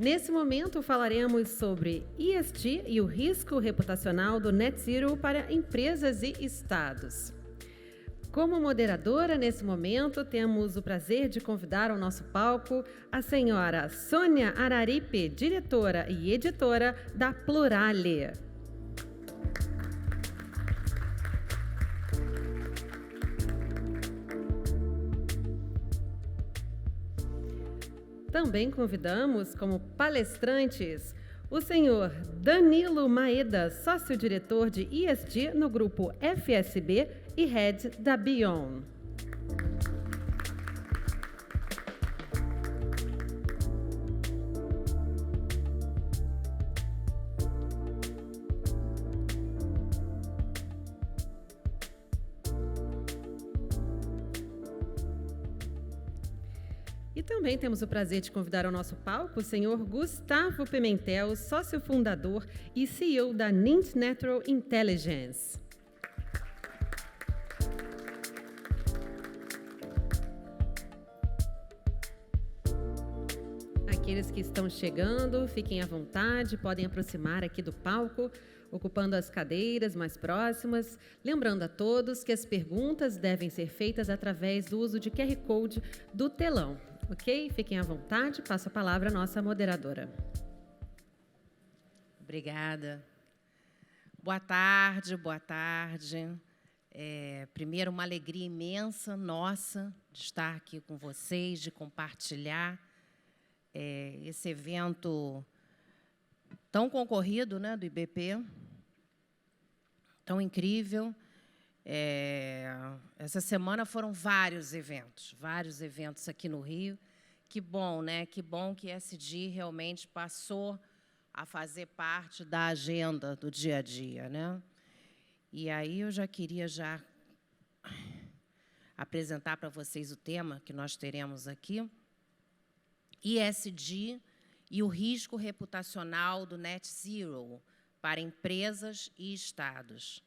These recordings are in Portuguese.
Nesse momento, falaremos sobre ESG e o risco reputacional do Net Zero para empresas e estados. Como moderadora, nesse momento, temos o prazer de convidar ao nosso palco a senhora Sônia Araripe, diretora e editora da Plurale. Também convidamos como palestrantes o senhor Danilo Maeda, sócio-diretor de ESG no grupo FSB e head da Beyond. E também temos o prazer de convidar ao nosso palco o senhor Gustavo Pimentel, sócio fundador e CEO da Nint Natural Intelligence. Aqueles que estão chegando, fiquem à vontade, podem aproximar aqui do palco, ocupando as cadeiras mais próximas. Lembrando a todos que as perguntas devem ser feitas através do uso de QR Code do telão. Ok? Fiquem à vontade. Passo a palavra à nossa moderadora. Obrigada. Boa tarde, boa tarde. Primeiro, uma alegria imensa nossa de estar aqui com vocês, de compartilhar esse evento tão concorrido, né, do IBP, tão incrível. Essa semana foram vários eventos aqui no Rio. Que bom, né? Que bom que ESG realmente passou a fazer parte da agenda do dia a dia, né? E aí eu já queria apresentar para vocês o tema que nós teremos aqui. ESG e o risco reputacional do Net Zero para empresas e estados.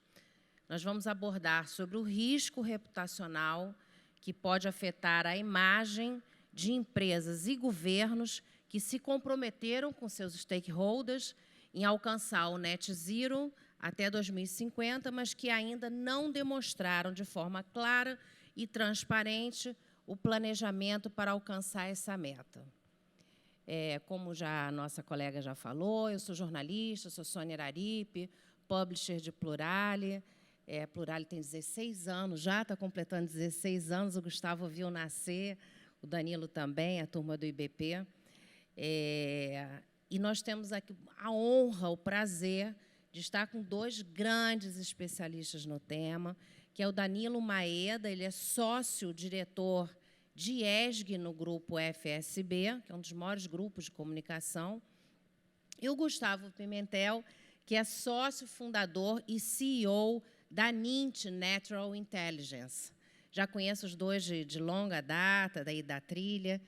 Nós vamos abordar sobre o risco reputacional que pode afetar a imagem de empresas e governos que se comprometeram com seus stakeholders em alcançar o Net Zero até 2050, mas que ainda não demonstraram de forma clara e transparente o planejamento para alcançar essa meta. Como a nossa colega já falou, eu sou jornalista, sou Sônia Araripe, publisher de Plurale. Plurale tem 16 anos, já está completando 16 anos, o Gustavo viu nascer, o Danilo também, a turma do IBP. E nós temos aqui a honra, o prazer de estar com dois grandes especialistas no tema, que é o Danilo Maeda, ele é sócio-diretor de ESG no grupo FSB, que é um dos maiores grupos de comunicação, e o Gustavo Pimentel, que é sócio fundador e CEO da Nint Natural Intelligence. Já conheço os dois de longa data, daí da trilha,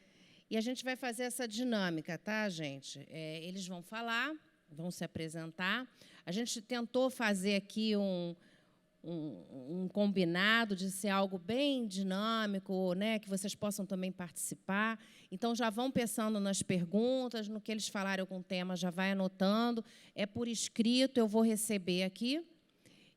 e a gente vai fazer essa dinâmica, tá, gente? Eles vão falar, vão se apresentar. A gente tentou fazer aqui um combinado de ser algo bem dinâmico, né, que vocês possam também participar. Então, já vão pensando nas perguntas, no que eles falarem algum tema, já vai anotando. É por escrito, eu vou receber aqui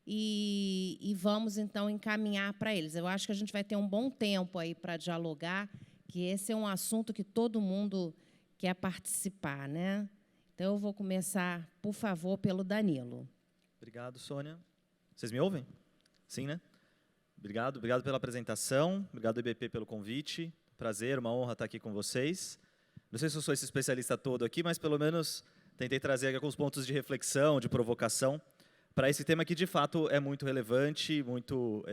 e vamos, então, encaminhar para eles. Eu acho que a gente vai ter um bom tempo aí para dialogar, que esse é um assunto que todo mundo quer participar, né? Então, eu vou começar, por favor, pelo Danilo. Obrigado, Sônia. Vocês me ouvem? Sim, né? Obrigado pela apresentação, obrigado, IBP, pelo convite. Prazer, uma honra estar aqui com vocês. Não sei se eu sou esse especialista todo aqui, mas pelo menos tentei trazer aqui alguns pontos de reflexão, de provocação, para esse tema que, de fato, é muito relevante, muito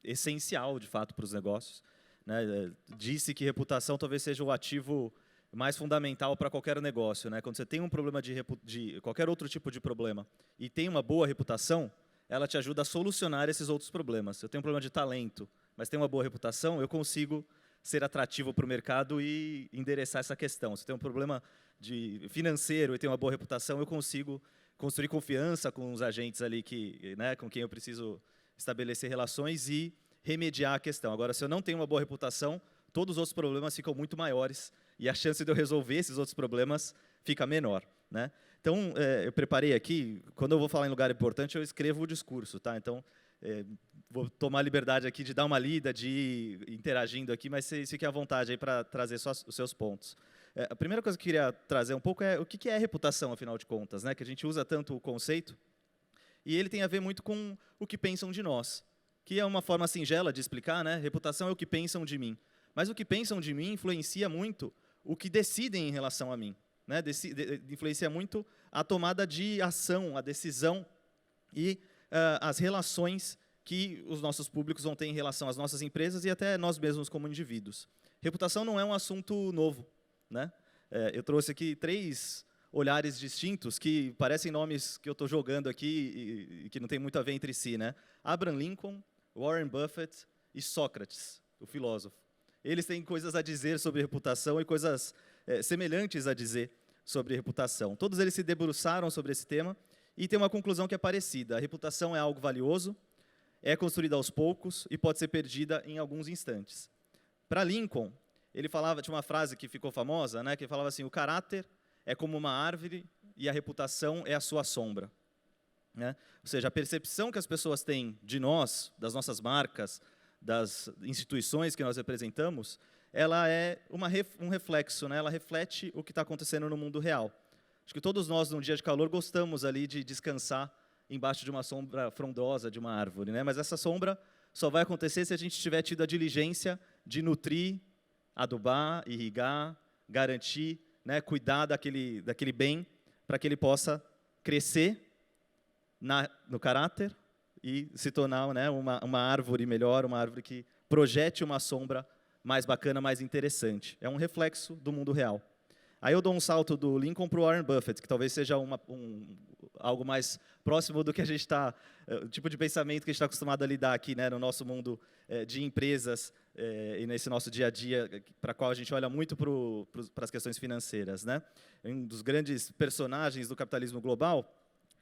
essencial, de fato, para os negócios. Né? Disse que reputação talvez seja o ativo mais fundamental para qualquer negócio. Né? Quando você tem um problema de qualquer outro tipo de problema e tem uma boa reputação, ela te ajuda a solucionar esses outros problemas. Se eu tenho um problema de talento, mas tenho uma boa reputação, eu consigo ser atrativo para o mercado e endereçar essa questão. Se eu tenho um problema financeiro e tenho uma boa reputação, eu consigo construir confiança com os agentes ali com quem eu preciso estabelecer relações e remediar a questão. Agora, se eu não tenho uma boa reputação, todos os outros problemas ficam muito maiores e a chance de eu resolver esses outros problemas fica menor, né? Então, eu preparei aqui, quando eu vou falar em lugar importante, eu escrevo o discurso, tá? Então, vou tomar a liberdade aqui de dar uma lida, de ir interagindo aqui, mas vocês fiquem à vontade aí para trazer só os seus pontos. A primeira coisa que eu queria trazer um pouco é o que é reputação, afinal de contas, né? Que a gente usa tanto o conceito, e ele tem a ver muito com o que pensam de nós, que é uma forma singela de explicar, né? Reputação é o que pensam de mim. Mas o que pensam de mim influencia muito o que decidem em relação a mim, né? Influencia muito a tomada de ação, a decisão e as relações que os nossos públicos vão ter em relação às nossas empresas e até nós mesmos como indivíduos. Reputação não é um assunto novo, né? Eu trouxe aqui 3 olhares distintos que parecem nomes que eu estou jogando aqui e que não tem muito a ver entre si, né? Abraham Lincoln, Warren Buffett e Sócrates, o filósofo. Eles têm coisas a dizer sobre reputação e coisas semelhantes a dizer sobre reputação. Todos eles se debruçaram sobre esse tema e tem uma conclusão que é parecida. A reputação é algo valioso, é construída aos poucos e pode ser perdida em alguns instantes. Para Lincoln, ele falava, tinha uma frase que ficou famosa, né, que ele falava assim: o caráter é como uma árvore e a reputação é a sua sombra. Né? Ou seja, a percepção que as pessoas têm de nós, das nossas marcas, das instituições que nós representamos, ela é um reflexo, né? Ela reflete o que está acontecendo no mundo real. Acho que todos nós, num dia de calor, gostamos ali de descansar embaixo de uma sombra frondosa de uma árvore, né? Mas essa sombra só vai acontecer se a gente tiver tido a diligência de nutrir, adubar, irrigar, garantir, né? Cuidar daquele bem para que ele possa crescer no caráter e se tornar, né, uma árvore melhor, uma árvore que projete uma sombra mais bacana, mais interessante. É um reflexo do mundo real. Aí eu dou um salto do Lincoln para o Warren Buffett, que talvez seja algo mais próximo do que a gente está, o tipo de pensamento que a gente está acostumado a lidar aqui, né, no nosso mundo de empresas e nesse nosso dia a dia, para qual a gente olha muito para as questões financeiras, né? Um dos grandes personagens do capitalismo global,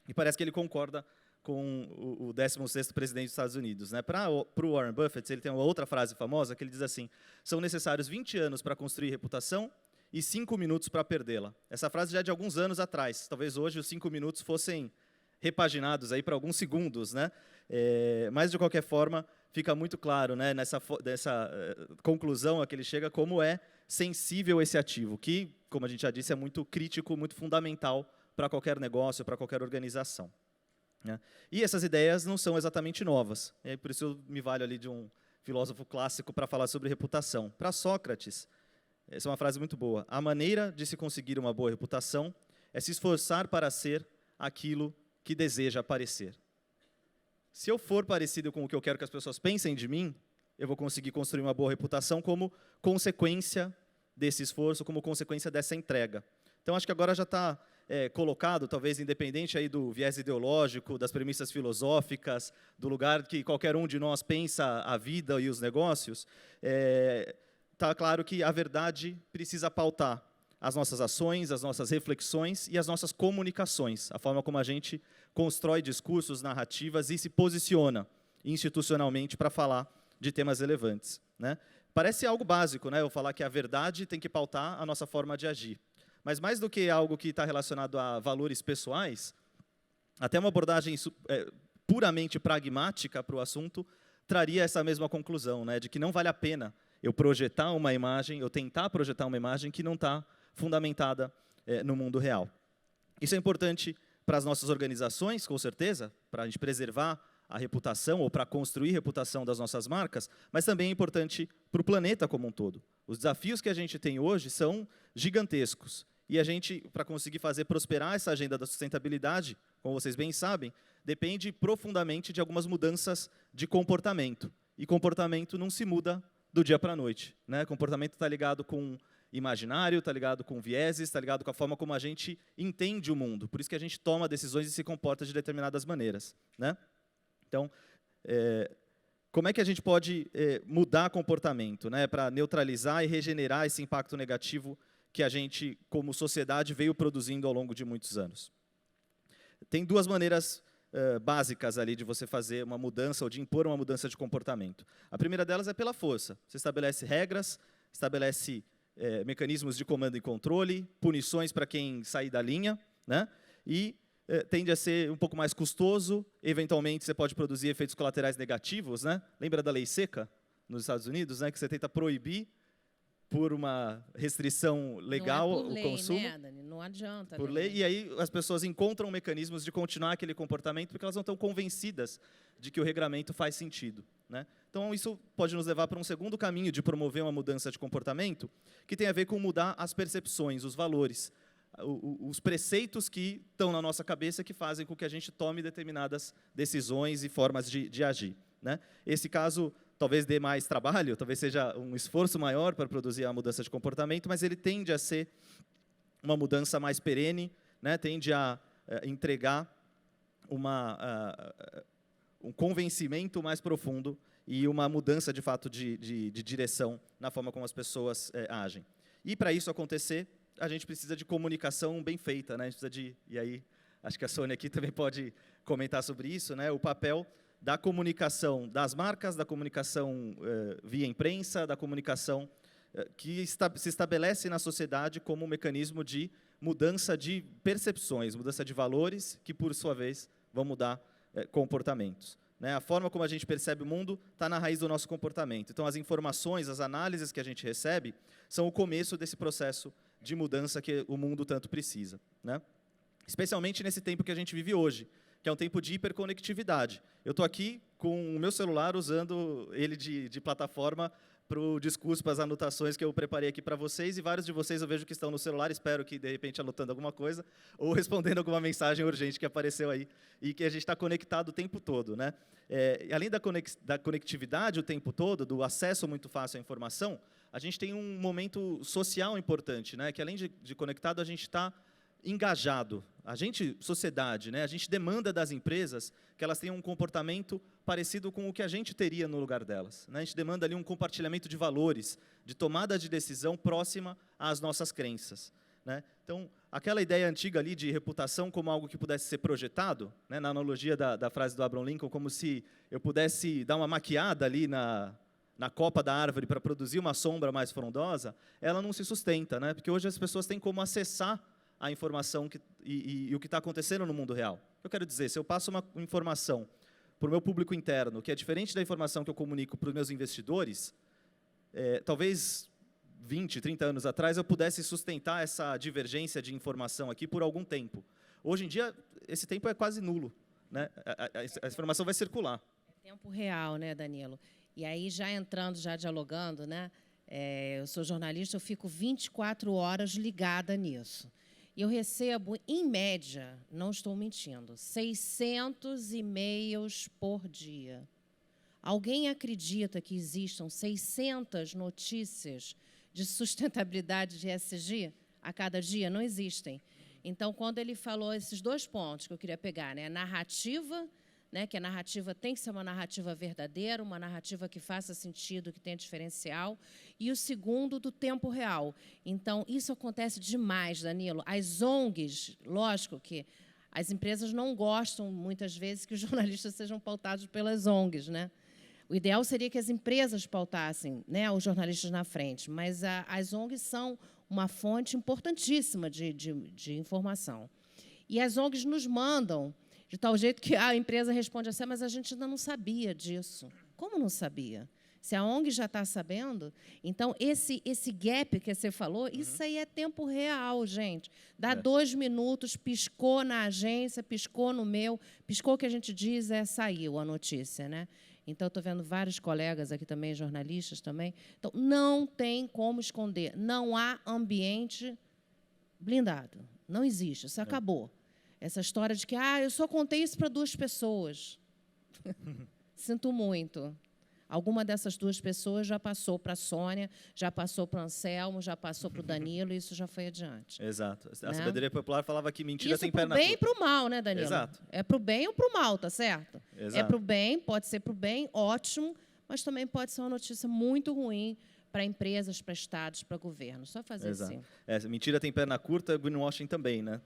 e parece que ele concorda com o 16º presidente dos Estados Unidos. Né? Para o Warren Buffett, ele tem uma outra frase famosa, que ele diz assim: são necessários 20 anos para construir reputação e 5 minutos para perdê-la. Essa frase já é de alguns anos atrás. Talvez hoje os 5 minutos fossem repaginados aí para alguns segundos. Né? Mas, de qualquer forma, fica muito claro, né, nessa conclusão a que ele chega, como é sensível esse ativo, que, como a gente já disse, é muito crítico, muito fundamental para qualquer negócio, para qualquer organização. Né? E essas ideias não são exatamente novas. Por isso eu me valho ali de um filósofo clássico para falar sobre reputação. Para Sócrates, essa é uma frase muito boa: a maneira de se conseguir uma boa reputação é se esforçar para ser aquilo que deseja parecer. Se eu for parecido com o que eu quero que as pessoas pensem de mim, eu vou conseguir construir uma boa reputação como consequência desse esforço, como consequência dessa entrega. Então, acho que agora já está colocado, talvez independente aí do viés ideológico, das premissas filosóficas, do lugar que qualquer um de nós pensa a vida e os negócios, está claro que a verdade precisa pautar as nossas ações, as nossas reflexões e as nossas comunicações, a forma como a gente constrói discursos, narrativas e se posiciona institucionalmente para falar de temas relevantes. Né? Parece algo básico, né, eu falar que a verdade tem que pautar a nossa forma de agir. Mas mais do que algo que está relacionado a valores pessoais, até uma abordagem puramente pragmática para o assunto traria essa mesma conclusão, né, de que não vale a pena eu projetar uma imagem, eu tentar projetar uma imagem que não está fundamentada no mundo real. Isso é importante para as nossas organizações, com certeza, para a gente preservar a reputação ou para construir reputação das nossas marcas, mas também é importante para o planeta como um todo. Os desafios que a gente tem hoje são gigantescos. E a gente, para conseguir fazer prosperar essa agenda da sustentabilidade, como vocês bem sabem, depende profundamente de algumas mudanças de comportamento. E comportamento não se muda do dia para a noite. Né? Comportamento está ligado com imaginário, está ligado com vieses, está ligado com a forma como a gente entende o mundo. Por isso que a gente toma decisões e se comporta de determinadas maneiras. Né? Então, como é que a gente pode mudar comportamento, né, para neutralizar e regenerar esse impacto negativo que a gente, como sociedade, veio produzindo ao longo de muitos anos? Tem 2 maneiras básicas ali de você fazer uma mudança ou de impor uma mudança de comportamento. A primeira delas é pela força. Você estabelece regras, estabelece mecanismos de comando e controle, punições para quem sair da linha, né? E tende a ser um pouco mais custoso, eventualmente você pode produzir efeitos colaterais negativos, né? Lembra da lei seca nos Estados Unidos, né? Que você tenta proibir por uma restrição legal não é por lei, o consumo. Né, Dani? Não adianta. Por lei, e aí as pessoas encontram mecanismos de continuar aquele comportamento porque elas não estão convencidas de que o regramento faz sentido, né? Então, isso pode nos levar para um segundo caminho de promover uma mudança de comportamento, que tem a ver com mudar as percepções, os valores, os preceitos que estão na nossa cabeça que fazem com que a gente tome determinadas decisões e formas de agir, né? Esse caso talvez dê mais trabalho, talvez seja um esforço maior para produzir a mudança de comportamento, mas ele tende a ser uma mudança mais perene, né? Tende a entregar um convencimento mais profundo e uma mudança, de fato, de direção na forma como as pessoas agem. E, para isso acontecer, a gente precisa de comunicação bem feita, né? A gente precisa e aí, acho que a Sônia aqui também pode comentar sobre isso, né? O papel da comunicação das marcas, da comunicação via imprensa, da comunicação que se estabelece na sociedade como um mecanismo de mudança de percepções, mudança de valores, que, por sua vez, vão mudar comportamentos, né? A forma como a gente percebe o mundo está na raiz do nosso comportamento. Então, as informações, as análises que a gente recebe são o começo desse processo de mudança que o mundo tanto precisa, né? Especialmente nesse tempo que a gente vive hoje, que é um tempo de hiperconectividade. Eu estou aqui com o meu celular, usando ele de plataforma para o discurso, para as anotações que eu preparei aqui para vocês, e vários de vocês eu vejo que estão no celular, espero que, de repente, anotando alguma coisa, ou respondendo alguma mensagem urgente que apareceu aí, e que a gente está conectado o tempo todo, né? Além da conectividade o tempo todo, do acesso muito fácil à informação, a gente tem um momento social importante, né? Que, além de conectado, a gente está engajado. A gente, sociedade, né? A gente demanda das empresas que elas tenham um comportamento parecido com o que a gente teria no lugar delas, né? A gente demanda ali um compartilhamento de valores, de tomada de decisão próxima às nossas crenças, né? Então, aquela ideia antiga ali de reputação como algo que pudesse ser projetado, né? Na analogia da frase do Abraham Lincoln, como se eu pudesse dar uma maquiada ali na copa da árvore para produzir uma sombra mais frondosa, ela não se sustenta, né? Porque hoje as pessoas têm como acessar a informação e o que está acontecendo no mundo real. Eu quero dizer, se eu passo uma informação para o meu público interno, que é diferente da informação que eu comunico para os meus investidores, talvez 20, 30 anos atrás eu pudesse sustentar essa divergência de informação aqui por algum tempo. Hoje em dia, esse tempo é quase nulo, né? A informação vai circular. É tempo real, né, Danilo? E aí, já entrando, já dialogando, né? Eu sou jornalista, eu fico 24 horas ligada nisso. E eu recebo, em média, não estou mentindo, 600 e-mails por dia. Alguém acredita que existam 600 notícias de sustentabilidade de ESG a cada dia? Não existem. Então, quando ele falou esses dois pontos que eu queria pegar, né? Narrativa, né, que a narrativa tem que ser uma narrativa verdadeira, uma narrativa que faça sentido, que tenha diferencial, e o segundo, do tempo real. Então, isso acontece demais, Danilo. As ONGs, lógico que as empresas não gostam, muitas vezes, que os jornalistas sejam pautados pelas ONGs, né? O ideal seria que as empresas pautassem, né, os jornalistas na frente, mas as ONGs são uma fonte importantíssima de informação. E as ONGs nos mandam, de tal jeito que a empresa responde assim, mas a gente ainda não sabia disso. Como não sabia? Se a ONG já está sabendo, então esse gap que você falou, isso aí é tempo real, gente. Dá 2 minutos, piscou na agência, piscou no meu, piscou o que a gente diz, saiu a notícia, né? Então, estou vendo vários colegas aqui também, jornalistas também. Então, não tem como esconder. Não há ambiente blindado. Não existe, isso acabou. Essa história de que, eu só contei isso para 2 pessoas. Sinto muito. Alguma dessas 2 pessoas já passou para a Sônia, já passou para o Anselmo, já passou para o Danilo, e isso já foi adiante. Exato. A sabedoria popular falava que mentira isso tem perna curta. Isso para o bem e para o mal, né, Danilo? Exato. É para o bem ou para o mal, tá certo? Exato. É para o bem, pode ser para o bem, ótimo, mas também pode ser uma notícia muito ruim para empresas, para estados, para governo. Só fazer Exato. assim. Mentira tem perna curta, greenwashing também, né?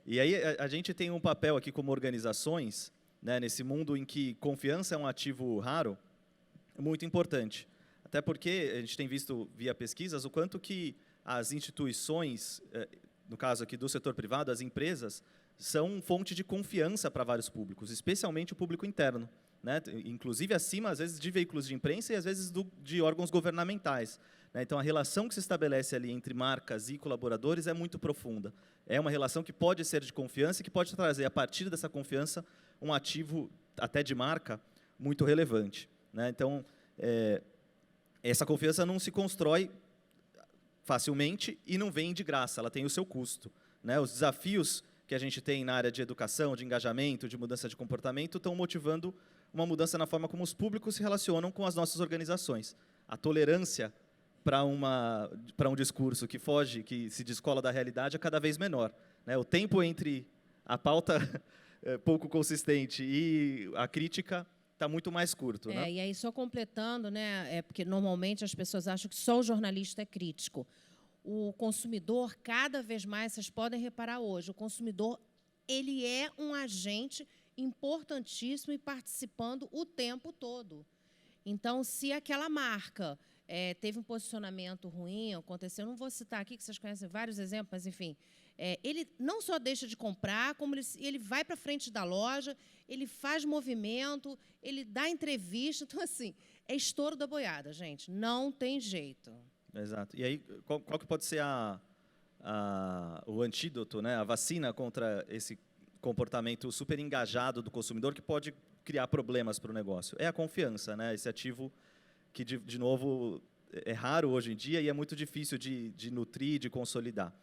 E aí a gente tem um papel aqui como organizações, né, nesse mundo em que confiança é um ativo raro, muito importante. Até porque a gente tem visto, via pesquisas, o quanto que as instituições, no caso aqui do setor privado, as empresas, são fonte de confiança para vários públicos, especialmente o público interno, né? Inclusive acima, às vezes, de veículos de imprensa e, às vezes, de órgãos governamentais, né? Então, a relação que se estabelece ali entre marcas e colaboradores é muito profunda. É uma relação que pode ser de confiança e que pode trazer, a partir dessa confiança, um ativo, até de marca, muito relevante, né? Então, essa confiança não se constrói facilmente e não vem de graça, ela tem o seu custo, né? Os desafios que a gente tem na área de educação, de engajamento, de mudança de comportamento, estão motivando uma mudança na forma como os públicos se relacionam com as nossas organizações. A tolerância para um discurso que foge, que se descola da realidade, é cada vez menor, né? O tempo entre a pauta pouco consistente e a crítica está muito mais curto, né? E aí, só completando, né, porque normalmente as pessoas acham que só o jornalista é crítico. O consumidor, cada vez mais, vocês podem reparar hoje, o consumidor ele é um agente importantíssimo e participando o tempo todo. Então, se aquela marca teve um posicionamento ruim, aconteceu, não vou citar aqui, que vocês conhecem vários exemplos, mas, enfim, ele não só deixa de comprar, como ele vai para frente da loja, ele faz movimento, ele dá entrevista. Então, assim, é estouro da boiada, gente. Não tem jeito. Exato. E aí, qual que pode ser o antídoto, né? A vacina contra esse comportamento super engajado do consumidor que pode criar problemas para o negócio? É a confiança, né? Esse ativo que, de novo, é raro hoje em dia e é muito difícil de nutrir, de consolidar.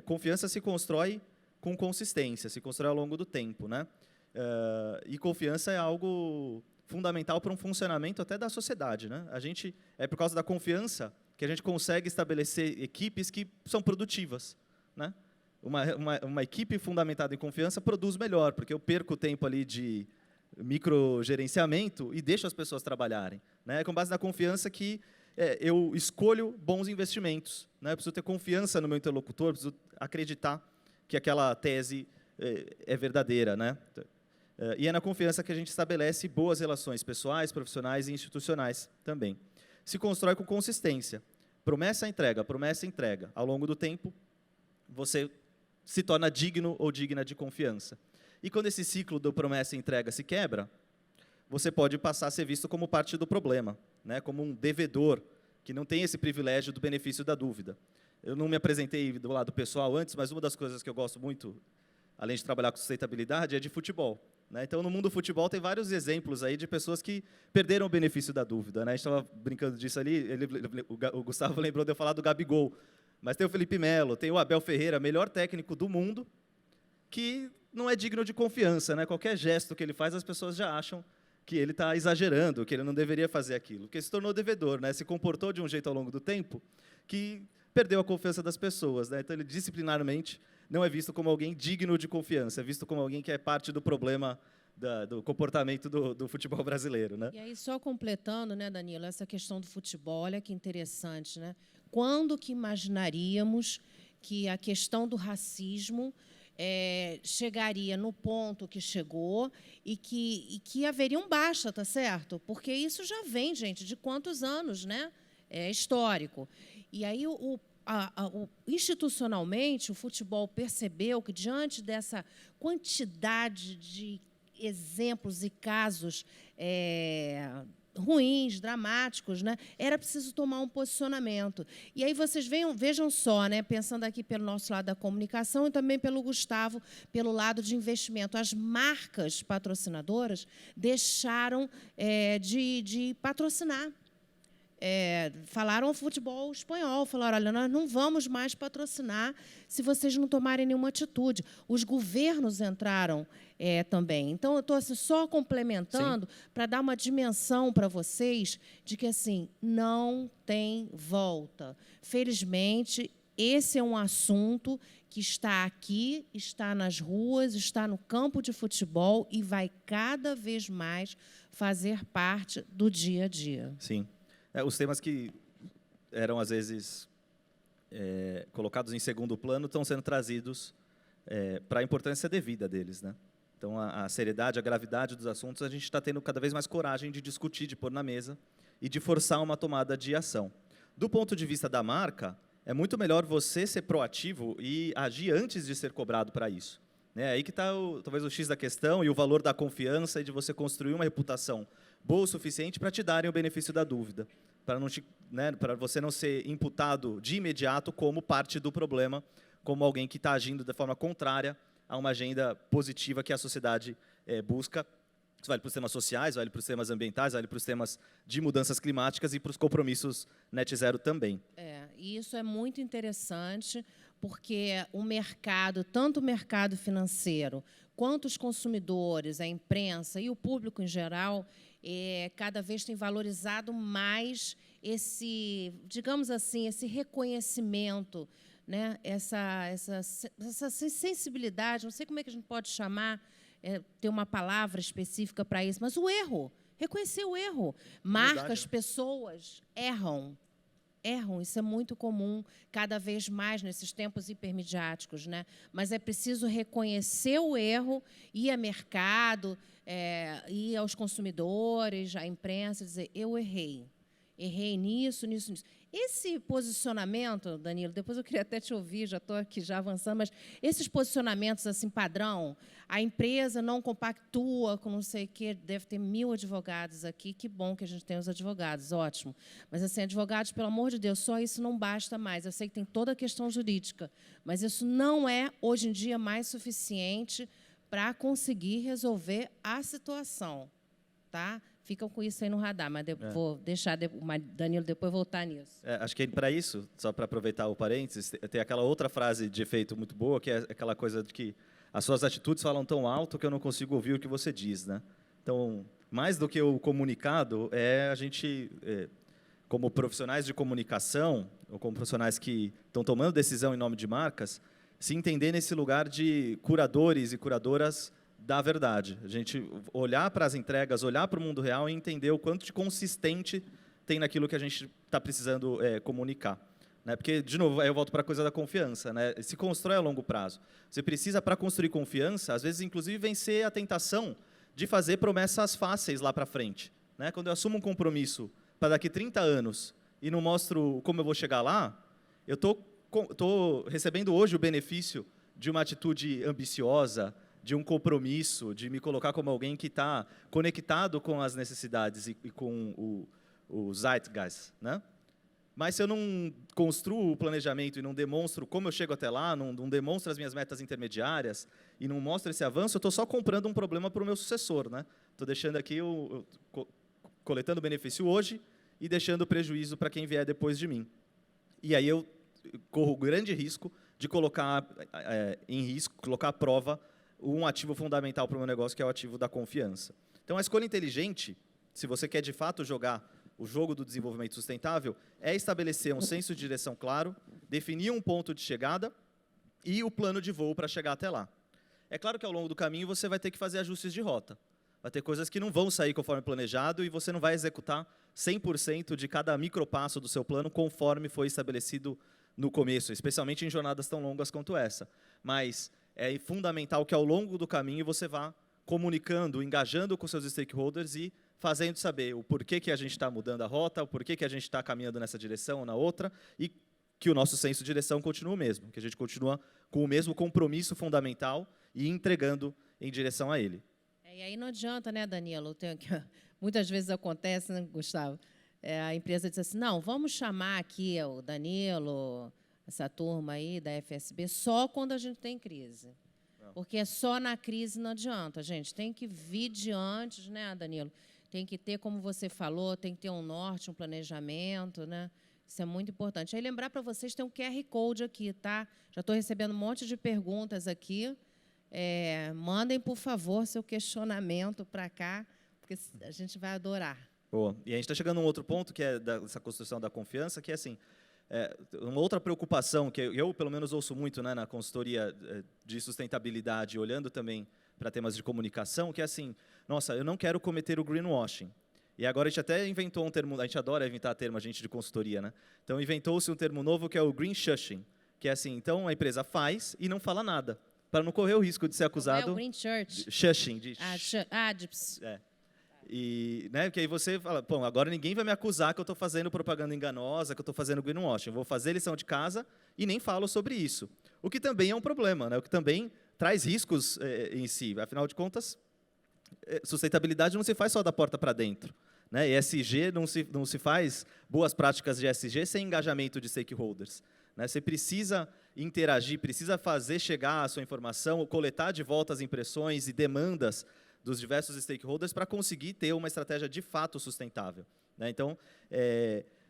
Confiança se constrói com consistência, se constrói ao longo do tempo, né? E confiança é algo fundamental para um funcionamento até da sociedade, né? É por causa da confiança que a gente consegue estabelecer equipes que são produtivas, né? Uma equipe fundamentada em confiança produz melhor, porque eu perco o tempo ali de microgerenciamento e deixo as pessoas trabalharem, né? É com base na confiança que eu escolho bons investimentos, né? Eu preciso ter confiança no meu interlocutor, preciso acreditar que aquela tese é verdadeira, né? E é na confiança que a gente estabelece boas relações pessoais, profissionais e institucionais também. Se constrói com consistência. Promessa, entrega, promessa, entrega. Ao longo do tempo, você se torna digno ou digna de confiança. E quando esse ciclo do promessa e entrega se quebra, você pode passar a ser visto como parte do problema, né? Como um devedor que não tem esse privilégio do benefício da dúvida. Eu não me apresentei do lado pessoal antes, mas uma das coisas que eu gosto muito, além de trabalhar com sustentabilidade, é de futebol, né? Então, no mundo do futebol, tem vários exemplos aí de pessoas que perderam o benefício da dúvida, né? A gente estava brincando disso ali, o Gustavo lembrou de eu falar do Gabigol, mas tem o Felipe Melo, tem o Abel Ferreira, melhor técnico do mundo, que não é digno de confiança, né? Qualquer gesto que ele faz, as pessoas já acham que ele está exagerando, que ele não deveria fazer aquilo, porque se tornou devedor, né? Se comportou de um jeito ao longo do tempo que perdeu a confiança das pessoas, né? Então, ele disciplinarmente não é visto como alguém digno de confiança, é visto como alguém que é parte do problema do comportamento do futebol brasileiro, né? E aí, só completando, né, Danilo, essa questão do futebol, olha que interessante, né? Quando que imaginaríamos que a questão do racismo chegaria no ponto que chegou e que haveria um baixa, tá certo? Porque isso já vem, gente, de quantos anos, né? É histórico. E aí, institucionalmente, o futebol percebeu que, diante dessa quantidade de exemplos e casos ruins, dramáticos, né, era preciso tomar um posicionamento. E aí vocês vejam só, né, pensando aqui pelo nosso lado da comunicação e também pelo Gustavo, pelo lado de investimento. As marcas patrocinadoras deixaram de patrocinar. Falaram ao futebol espanhol, falaram, olha, nós não vamos mais patrocinar se vocês não tomarem nenhuma atitude. Os governos entraram também. Então, eu estou assim, só complementando para dar uma dimensão para vocês de que assim, não tem volta. Felizmente, esse é um assunto que está aqui, está nas ruas, está no campo de futebol e vai cada vez mais fazer parte do dia a dia. Sim. Os temas que eram, às vezes, colocados em segundo plano estão sendo trazidos para a importância devida deles, né? Então, a seriedade, a gravidade dos assuntos, a gente está tendo cada vez mais coragem de discutir, de pôr na mesa e de forçar uma tomada de ação. Do ponto de vista da marca, é muito melhor você ser proativo e agir antes de ser cobrado para isso. É aí que está talvez o X da questão e o valor da confiança e de você construir uma reputação boa o suficiente para te darem o benefício da dúvida, para você não ser imputado de imediato como parte do problema, como alguém que está agindo de forma contrária a uma agenda positiva que a sociedade busca. Isso vale para os temas sociais, vale para os temas ambientais, vale para os temas de mudanças climáticas e para os compromissos net zero também. E isso é muito interessante, porque o mercado, tanto o mercado financeiro, quanto os consumidores, a imprensa e o público em geral, cada vez tem valorizado mais esse, digamos assim, esse reconhecimento, né? essa sensibilidade, não sei como é que a gente pode chamar, ter uma palavra específica para isso, mas o erro, reconhecer o erro. Marcas, pessoas erram, isso é muito comum, cada vez mais nesses tempos hipermediáticos, né? Mas é preciso reconhecer o erro, ir a mercado, ir aos consumidores, à imprensa, dizer, eu errei nisso. Esse posicionamento, Danilo, depois eu queria até te ouvir, já estou aqui já avançando, mas esses posicionamentos assim padrão, a empresa não compactua com não sei o quê, deve ter 1000 advogados aqui, que bom que a gente tem os advogados, ótimo. Mas, assim, advogados, pelo amor de Deus, só isso não basta mais. Eu sei que tem toda a questão jurídica, mas isso não é, hoje em dia, mais suficiente para conseguir resolver a situação, tá? Ficam com isso aí no radar, mas vou deixar o Danilo depois voltar nisso. Acho que para isso, só para aproveitar o parênteses, tem aquela outra frase de efeito muito boa, que é aquela coisa de que as suas atitudes falam tão alto que eu não consigo ouvir o que você diz, né? Então, mais do que o comunicado, a gente, como profissionais de comunicação, ou como profissionais que estão tomando decisão em nome de marcas, se entender nesse lugar de curadores e curadoras da verdade. A gente olhar para as entregas, olhar para o mundo real e entender o quanto de consistente tem naquilo que a gente está precisando comunicar. Né? Porque, de novo, eu volto para a coisa da confiança. Né? Se constrói a longo prazo. Você precisa, para construir confiança, às vezes, inclusive, vencer a tentação de fazer promessas fáceis lá para frente. Né? Quando eu assumo um compromisso para daqui 30 anos e não mostro como eu vou chegar lá, eu estou recebendo hoje o benefício de uma atitude ambiciosa, de um compromisso, de me colocar como alguém que está conectado com as necessidades e com o zeitgeist, né? Mas se eu não construo o planejamento e não demonstro como eu chego até lá, não demonstro as minhas metas intermediárias e não mostro esse avanço, eu estou só comprando um problema para o meu sucessor, né? Estou deixando aqui, coletando benefício hoje e deixando prejuízo para quem vier depois de mim. E aí eu corro o grande risco de colocar colocar à prova um ativo fundamental para o meu negócio, que é o ativo da confiança. Então, a escolha inteligente, se você quer de fato jogar o jogo do desenvolvimento sustentável, é estabelecer um senso de direção claro, definir um ponto de chegada e o plano de voo para chegar até lá. É claro que ao longo do caminho você vai ter que fazer ajustes de rota. Vai ter coisas que não vão sair conforme planejado e você não vai executar 100% de cada micropasso do seu plano conforme foi estabelecido no começo, especialmente em jornadas tão longas quanto essa. Mas é fundamental que, ao longo do caminho, você vá comunicando, engajando com seus stakeholders e fazendo saber o porquê que a gente está mudando a rota, o porquê que a gente está caminhando nessa direção ou na outra, e que o nosso senso de direção continua o mesmo, que a gente continua com o mesmo compromisso fundamental e entregando em direção a ele. E aí não adianta, né, Danilo? Muitas vezes acontece, né, Gustavo? A empresa diz assim, não, vamos chamar aqui o Danilo, essa turma aí da FSB, só quando a gente tem crise. Não. Porque só na crise não adianta, gente. Tem que vir de antes, né, Danilo? Tem que ter, como você falou, tem que ter um norte, um planejamento, né? Isso é muito importante. Aí, lembrar para vocês, tem um QR Code aqui, tá? Já estou recebendo um monte de perguntas aqui. Mandem, por favor, seu questionamento para cá, porque a gente vai adorar. Boa. E a gente está chegando a um outro ponto, que é dessa construção da confiança, que é assim, uma outra preocupação que eu, pelo menos, ouço muito, né, na consultoria de sustentabilidade, olhando também para temas de comunicação, que é assim, nossa, eu não quero cometer o greenwashing. E agora a gente até inventou um termo, a gente adora inventar termo, a gente de consultoria, né? Então, inventou-se um termo novo que é o green shushing, que é assim, então a empresa faz e não fala nada, para não correr o risco de ser acusado... É o green church. Shushing. E, né, porque aí você fala, pô, agora ninguém vai me acusar que eu estou fazendo propaganda enganosa, que eu estou fazendo greenwashing. Eu vou fazer lição de casa e nem falo sobre isso. O que também é um problema, né? O que também traz riscos em si. Afinal de contas, sustentabilidade não se faz só da porta para dentro. Né? ESG não se faz boas práticas de ESG sem engajamento de stakeholders. Né? Você precisa interagir, precisa fazer chegar a sua informação, coletar de volta as impressões e demandas dos diversos stakeholders para conseguir ter uma estratégia de fato sustentável. Né? Então,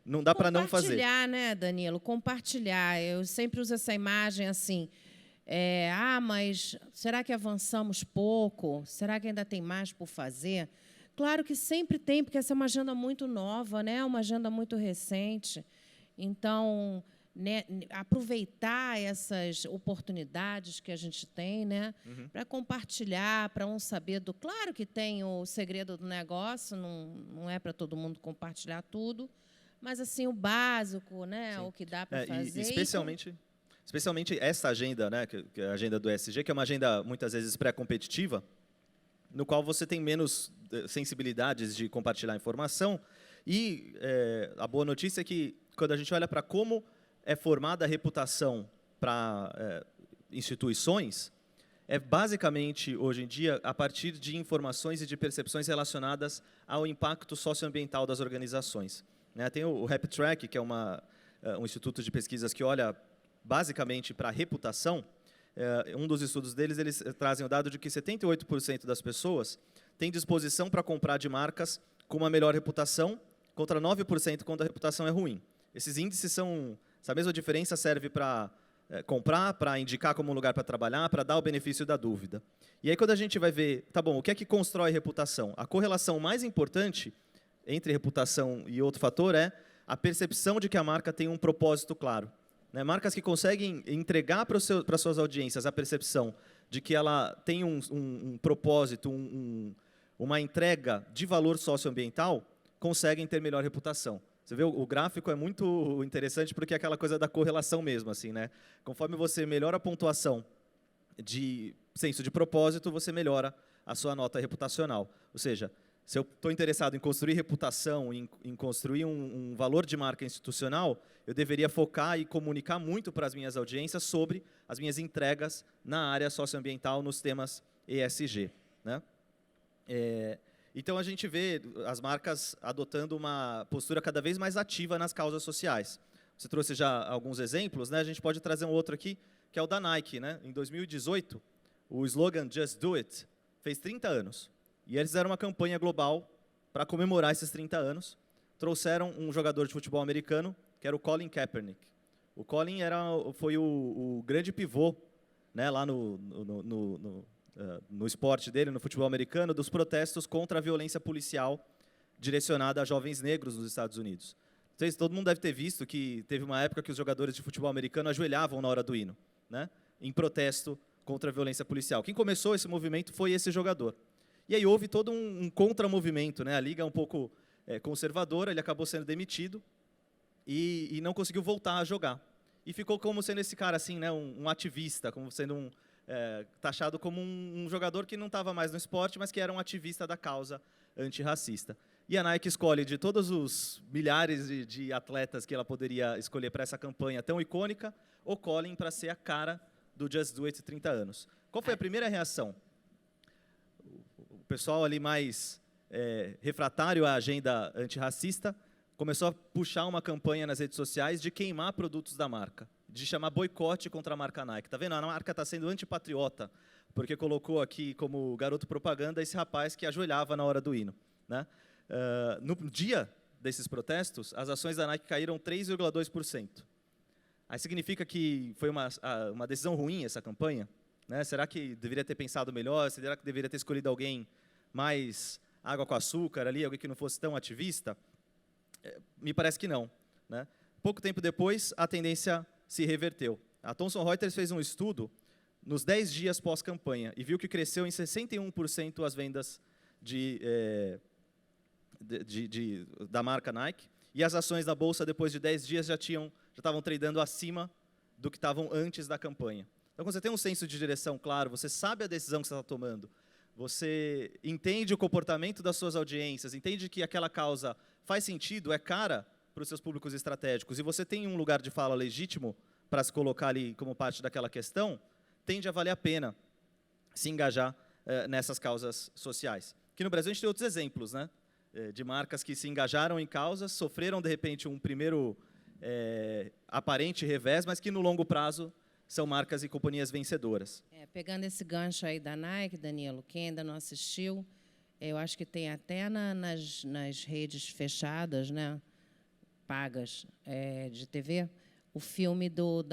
não dá para não fazer. Compartilhar, né, Danilo? Compartilhar. Eu sempre uso essa imagem assim, mas será que avançamos pouco? Será que ainda tem mais por fazer? Claro que sempre tem, porque essa é uma agenda muito nova, né? Uma agenda muito recente. Então, né, aproveitar essas oportunidades que a gente tem, né, para compartilhar, para um saber do... Claro que tem o segredo do negócio, não é para todo mundo compartilhar tudo, mas assim o básico, né, o que dá para fazer. Especialmente essa agenda, né, que é a agenda do ESG, que é uma agenda muitas vezes pré-competitiva, no qual você tem menos sensibilidades de compartilhar informação. E a boa notícia é que quando a gente olha para como é formada a reputação para instituições, é basicamente, hoje em dia, a partir de informações e de percepções relacionadas ao impacto socioambiental das organizações. Né? Tem o RepTrack, que é um instituto de pesquisas que olha basicamente para a reputação. Um dos estudos deles, eles trazem o dado de que 78% das pessoas têm disposição para comprar de marcas com uma melhor reputação, contra 9% quando a reputação é ruim. Esses índices são... Essa mesma diferença serve para comprar, para indicar como um lugar para trabalhar, para dar o benefício da dúvida. E aí, quando a gente vai ver, tá bom, o que é que constrói reputação? A correlação mais importante entre reputação e outro fator é a percepção de que a marca tem um propósito claro. Né? Marcas que conseguem entregar para suas audiências a percepção de que ela tem um propósito, uma entrega de valor socioambiental, conseguem ter melhor reputação. Você vê, o gráfico é muito interessante porque é aquela coisa da correlação mesmo, assim, né? Conforme você melhora a pontuação de senso de propósito, você melhora a sua nota reputacional. Ou seja, se eu estou interessado em construir reputação, em construir um valor de marca institucional, eu deveria focar e comunicar muito para as minhas audiências sobre as minhas entregas na área socioambiental nos temas ESG. Né? Então, a gente vê as marcas adotando uma postura cada vez mais ativa nas causas sociais. Você trouxe já alguns exemplos, né? A gente pode trazer um outro aqui, que é o da Nike. Né? Em 2018, o slogan Just Do It fez 30 anos. E eles fizeram uma campanha global para comemorar esses 30 anos. Trouxeram um jogador de futebol americano, que era o Colin Kaepernick. O Colin foi o grande pivô, né, lá no esporte dele, no futebol americano, dos protestos contra a violência policial direcionada a jovens negros nos Estados Unidos. Todo mundo deve ter visto que teve uma época que os jogadores de futebol americano ajoelhavam na hora do hino, né, em protesto contra a violência policial. Quem começou esse movimento foi esse jogador. E aí houve todo um contramovimento, né? A liga é um pouco conservadora, ele acabou sendo demitido e não conseguiu voltar a jogar. E ficou como sendo esse cara assim, né? Um ativista, como sendo taxado como um jogador que não estava mais no esporte, mas que era um ativista da causa antirracista. E a Nike escolhe, de todos os milhares de atletas que ela poderia escolher para essa campanha tão icônica, o Colin para ser a cara do Just Do It 30 anos. Qual foi a primeira reação? O pessoal ali mais refratário à agenda antirracista começou a puxar uma campanha nas redes sociais de queimar produtos da marca, de chamar boicote contra a marca Nike. Tá vendo? A marca está sendo antipatriota, porque colocou aqui como garoto propaganda esse rapaz que ajoelhava na hora do hino. Né? No dia desses protestos, as ações da Nike caíram 3,2%. Aí significa que foi uma decisão ruim essa campanha? Né? Será que deveria ter pensado melhor? Será que deveria ter escolhido alguém mais água com açúcar ali, alguém que não fosse tão ativista? Me parece que não. Né? Pouco tempo depois, a tendência se reverteu. A Thomson Reuters fez um estudo nos 10 dias pós-campanha e viu que cresceu em 61% as vendas da marca Nike, e as ações da bolsa, depois de 10 dias, já estavam tradando acima do que estavam antes da campanha. Então, quando você tem um senso de direção claro, você sabe a decisão que você está tomando, você entende o comportamento das suas audiências, entende que aquela causa faz sentido, é cara para os seus públicos estratégicos, e você tem um lugar de fala legítimo para se colocar ali como parte daquela questão, tende a valer a pena se engajar nessas causas sociais. Aqui no Brasil a gente tem outros exemplos, né, de marcas que se engajaram em causas, sofreram de repente um primeiro aparente revés, mas que no longo prazo são marcas e companhias vencedoras. Pegando esse gancho aí da Nike, Danilo, quem ainda não assistiu, eu acho que tem até nas redes fechadas, né, pagas de TV, o filme do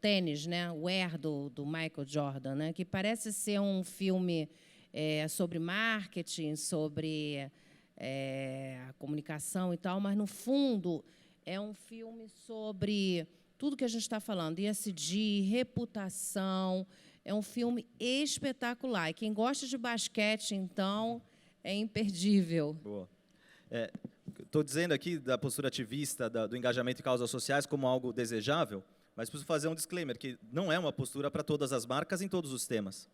tênis, né, o Air do Michael Jordan, né, que parece ser um filme sobre marketing, sobre a comunicação e tal, mas, no fundo, é um filme sobre tudo que a gente está falando, ESG, reputação. É um filme espetacular. E quem gosta de basquete, então, é imperdível. Boa. Estou dizendo aqui da postura ativista, do engajamento em causas sociais como algo desejável, mas preciso fazer um disclaimer, que não é uma postura para todas as marcas em todos os temas.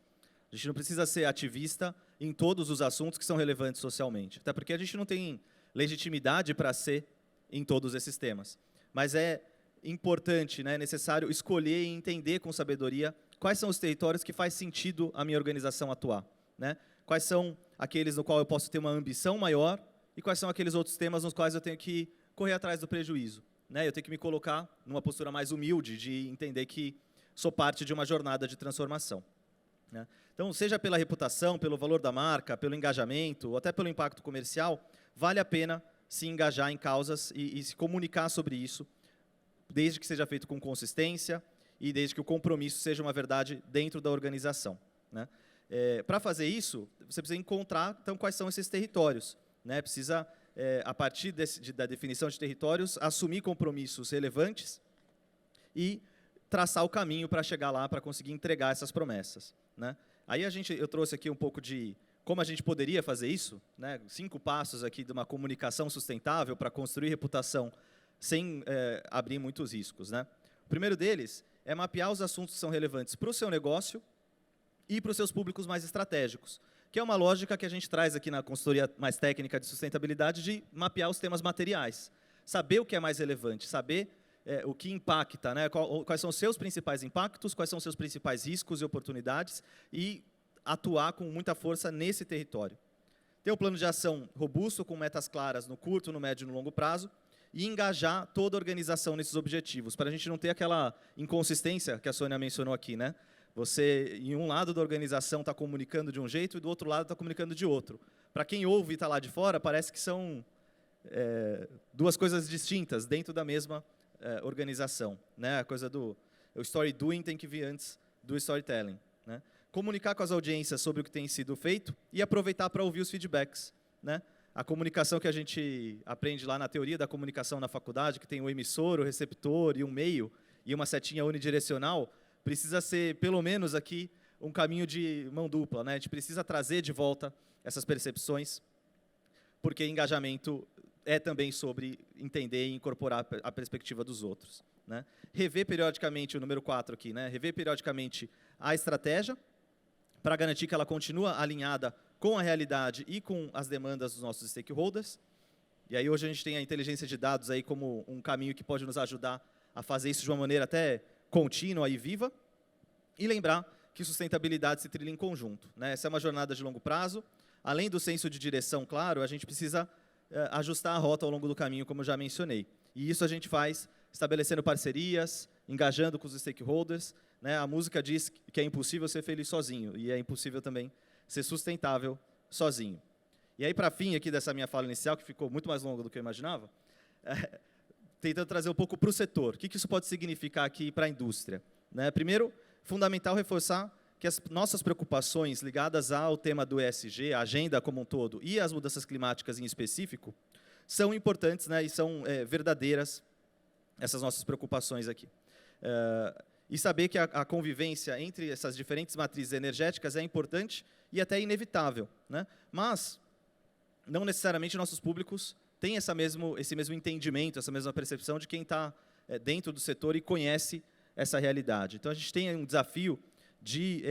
A gente não precisa ser ativista em todos os assuntos que são relevantes socialmente, até porque a gente não tem legitimidade para ser em todos esses temas. Mas é importante, né, necessário escolher e entender com sabedoria quais são os territórios que faz sentido a minha organização atuar, né? Quais são aqueles no qual eu posso ter uma ambição maior e quais são aqueles outros temas nos quais eu tenho que correr atrás do prejuízo, né? Eu tenho que me colocar numa postura mais humilde de entender que sou parte de uma jornada de transformação, né? Então, seja pela reputação, pelo valor da marca, pelo engajamento, ou até pelo impacto comercial, vale a pena se engajar em causas e se comunicar sobre isso, desde que seja feito com consistência e desde que o compromisso seja uma verdade dentro da organização, né? Para fazer isso, você precisa encontrar, então, quais são esses territórios, né? Precisa, a partir da definição de territórios, assumir compromissos relevantes e traçar o caminho para chegar lá, para conseguir entregar essas promessas, né? Aí eu trouxe aqui um pouco de como a gente poderia fazer isso, né? 5 passos aqui de uma comunicação sustentável para construir reputação sem abrir muitos riscos, né? O primeiro deles é mapear os assuntos que são relevantes para o seu negócio e para os seus públicos mais estratégicos, que é uma lógica que a gente traz aqui na consultoria mais técnica de sustentabilidade, de mapear os temas materiais, saber o que é mais relevante, saber o que impacta, né? Quais são os seus principais impactos, quais são os seus principais riscos e oportunidades, e atuar com muita força nesse território. Ter um plano de ação robusto, com metas claras no curto, no médio e no longo prazo, e engajar toda a organização nesses objetivos, para a gente não ter aquela inconsistência que a Sônia mencionou aqui, né? Você, em um lado da organização, está comunicando de um jeito e do outro lado está comunicando de outro. Para quem ouve e está lá de fora, parece que são duas coisas distintas dentro da mesma organização, né? A coisa o story doing tem que vir antes do storytelling, né? Comunicar com as audiências sobre o que tem sido feito e aproveitar para ouvir os feedbacks, né? A comunicação que a gente aprende lá na teoria da comunicação na faculdade, que tem o emissor, o receptor e um meio, e uma setinha unidirecional, precisa ser, pelo menos aqui, um caminho de mão dupla, né? A gente precisa trazer de volta essas percepções, porque engajamento é também sobre entender e incorporar a perspectiva dos outros, né? Rever periodicamente, o número 4 aqui, né? Rever periodicamente a estratégia, para garantir que ela continua alinhada com a realidade e com as demandas dos nossos stakeholders. E aí hoje a gente tem a inteligência de dados aí como um caminho que pode nos ajudar a fazer isso de uma maneira até contínua e viva. E lembrar que sustentabilidade se trilha em conjunto, né? Essa é uma jornada de longo prazo. Além do senso de direção, claro, a gente precisa ajustar a rota ao longo do caminho, como eu já mencionei. E isso a gente faz estabelecendo parcerias, engajando com os stakeholders, né? A música diz que é impossível ser feliz sozinho, e é impossível também ser sustentável sozinho. E aí, para fim aqui dessa minha fala inicial, que ficou muito mais longa do que eu imaginava, tentando trazer um pouco para o setor. O que isso pode significar aqui para a indústria, né? Primeiro, fundamental reforçar que as nossas preocupações ligadas ao tema do ESG, a agenda como um todo, e as mudanças climáticas em específico, são importantes, né, e são verdadeiras, essas nossas preocupações aqui. E saber que a convivência entre essas diferentes matrizes energéticas é importante e até inevitável, né? Mas não necessariamente nossos públicos têm esse mesmo entendimento, essa mesma percepção de quem está dentro do setor e conhece essa realidade. Então, a gente tem um desafio de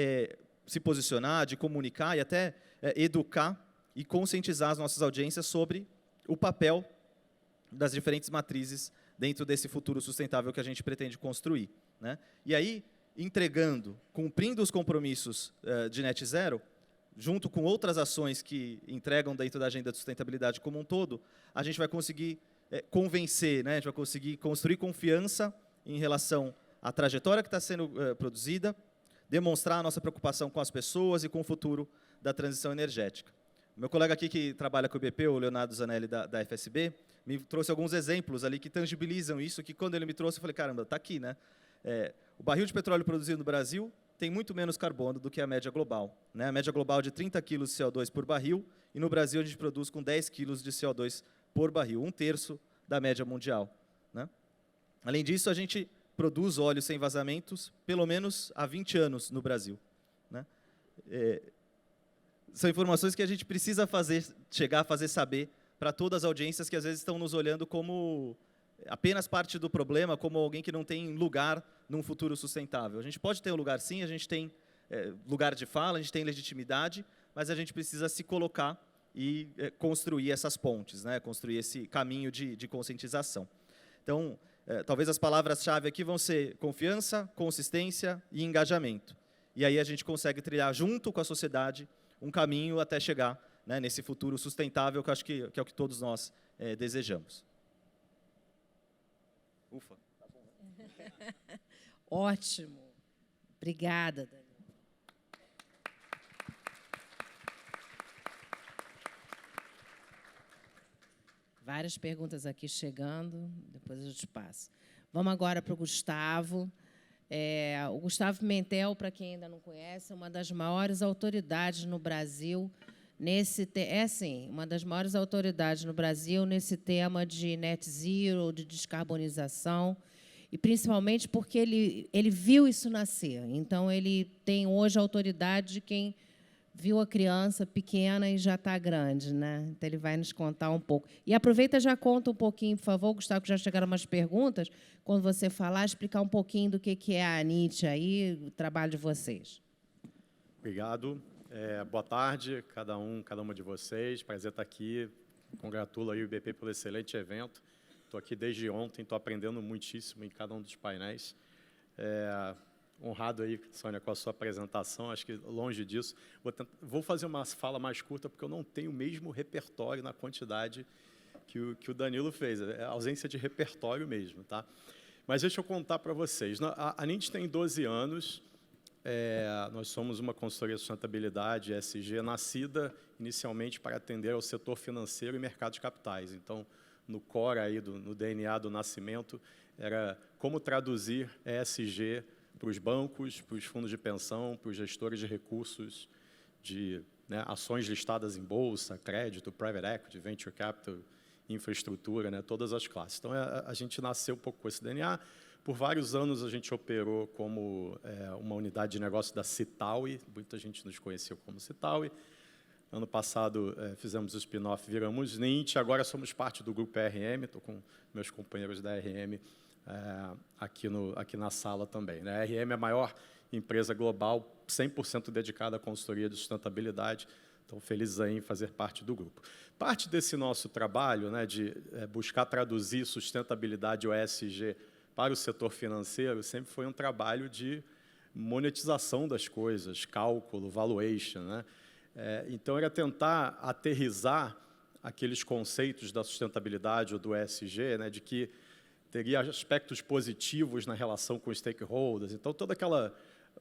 se posicionar, de comunicar e até educar e conscientizar as nossas audiências sobre o papel das diferentes matrizes dentro desse futuro sustentável que a gente pretende construir, né? E aí, entregando, cumprindo os compromissos de Net Zero, junto com outras ações que entregam dentro da agenda de sustentabilidade como um todo, a gente vai conseguir convencer, né? A gente vai conseguir construir confiança em relação à trajetória que está sendo produzida, demonstrar a nossa preocupação com as pessoas e com o futuro da transição energética. O meu colega aqui que trabalha com o IBP, o Leonardo Zanelli, da FSB, me trouxe alguns exemplos ali que tangibilizam isso, que quando ele me trouxe, eu falei, caramba, está aqui, né? O barril de petróleo produzido no Brasil tem muito menos carbono do que a média global, né? A média global é de 30 kg de CO2 por barril, e no Brasil a gente produz com 10 kg de CO2 por barril, 1/3 da média mundial, né? Além disso, a gente produz óleo sem vazamentos pelo menos há 20 anos no Brasil, né? São informações que a gente precisa chegar a fazer saber para todas as audiências que às vezes estão nos olhando como apenas parte do problema, como alguém que não tem lugar num futuro sustentável. A gente pode ter um lugar sim, a gente tem lugar de fala, a gente tem legitimidade, mas a gente precisa se colocar e construir essas pontes, né? Construir esse caminho de conscientização. Então, talvez as palavras-chave aqui vão ser confiança, consistência e engajamento. E aí a gente consegue trilhar junto com a sociedade um caminho até chegar, né, nesse futuro sustentável, que eu acho que é o que todos nós desejamos. Ufa. Tá bom, né? Ótimo. Obrigada, Danilo. Várias perguntas aqui chegando, depois eu te passo. Vamos agora para o Gustavo. O Gustavo Pimentel, para quem ainda não conhece, é uma das maiores autoridades no Brasil uma das maiores autoridades no Brasil nesse tema de net zero, de descarbonização, e principalmente porque ele viu isso nascer. Então, ele tem hoje a autoridade de quem viu a criança pequena e já está grande, né? Então, ele vai nos contar um pouco. E aproveita e já conta um pouquinho, por favor, Gustavo, que já chegaram umas perguntas, quando você falar, explicar um pouquinho do que é a ANIT aí, o trabalho de vocês. Obrigado. Boa tarde, cada uma de vocês. Prazer estar aqui. Congratulo aí o IBP pelo excelente evento. Estou aqui desde ontem, estou aprendendo muitíssimo em cada um dos painéis. Honrado aí, Sônia, com a sua apresentação. Acho que longe disso. Vou fazer uma fala mais curta, porque eu não tenho o mesmo repertório na quantidade que o Danilo fez. É ausência de repertório mesmo, tá? Mas deixa eu contar para vocês. A NIT tem 12 anos. Nós somos uma consultoria de sustentabilidade, ESG, nascida inicialmente para atender ao setor financeiro e mercado de capitais. Então, no core, aí, no DNA do nascimento, era como traduzir ESG para os bancos, para os fundos de pensão, para os gestores de recursos, de ações listadas em bolsa, crédito, private equity, venture capital, infraestrutura, todas as classes. Então, a gente nasceu um pouco com esse DNA. Por vários anos, a gente operou como uma unidade de negócio da Citaui, muita gente nos conheceu como Citaui. Ano passado, fizemos o spin-off, viramos NIT, agora somos parte do grupo RM, estou com meus companheiros da RM aqui na sala também, né? A RM é a maior empresa global, 100% dedicada à consultoria de sustentabilidade, então felizes aí em fazer parte do grupo. Parte desse nosso trabalho, né, de buscar traduzir sustentabilidade ou ESG para o setor financeiro, sempre foi um trabalho de monetização das coisas, cálculo, valuation, né? Então, era tentar aterrissar aqueles conceitos da sustentabilidade ou do ESG, né, de que teria aspectos positivos na relação com os stakeholders. Então,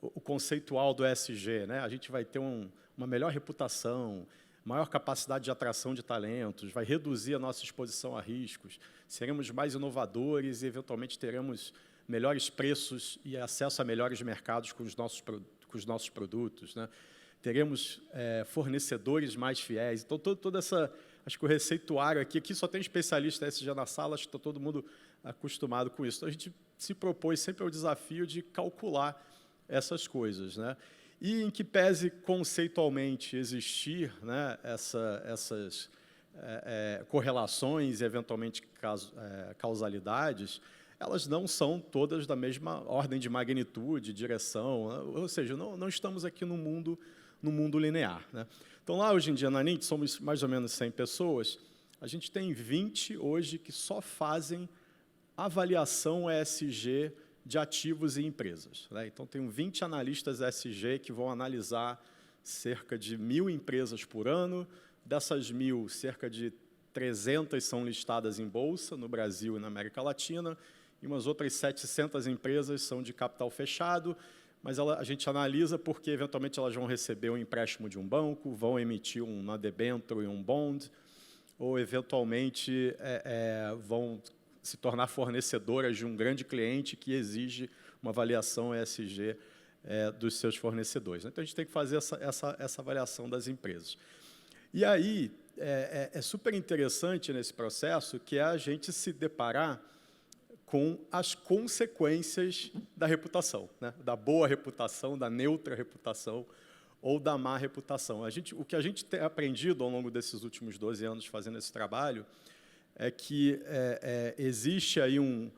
o conceitual do ESG, né, a gente vai ter uma melhor reputação, maior capacidade de atração de talentos, vai reduzir a nossa exposição a riscos, seremos mais inovadores e, eventualmente, teremos melhores preços e acesso a melhores mercados com os nossos produtos, né? Teremos fornecedores mais fiéis. Então, toda essa... Acho que o receituário aqui só tem especialista ESG na sala, acho que está todo mundo acostumado com isso. Então, a gente se propôs sempre ao desafio de calcular essas coisas, né? E em que pese conceitualmente existir, né, essas correlações e, eventualmente, causalidades, elas não são todas da mesma ordem de magnitude, direção, ou seja, não estamos aqui no mundo linear, né? Então, lá, hoje em dia, na NIT, somos mais ou menos 100 pessoas, a gente tem 20 hoje que só fazem avaliação ESG de ativos e empresas, né? Então, tem 20 analistas ESG que vão analisar cerca de 1.000 empresas por ano. Dessas 1.000, cerca de 300 são listadas em bolsa, no Brasil e na América Latina, e umas outras 700 empresas são de capital fechado, mas a gente analisa porque, eventualmente, elas vão receber um empréstimo de um banco, vão emitir uma debênture e um bond, ou, eventualmente, vão se tornar fornecedoras de um grande cliente que exige uma avaliação ESG dos seus fornecedores. Então, a gente tem que fazer essa avaliação das empresas. E aí, é super interessante nesse processo que é a gente se deparar com as consequências da reputação, né? Da boa reputação, da neutra reputação ou da má reputação. O que a gente tem aprendido ao longo desses últimos 12 anos fazendo esse trabalho é que existe aí um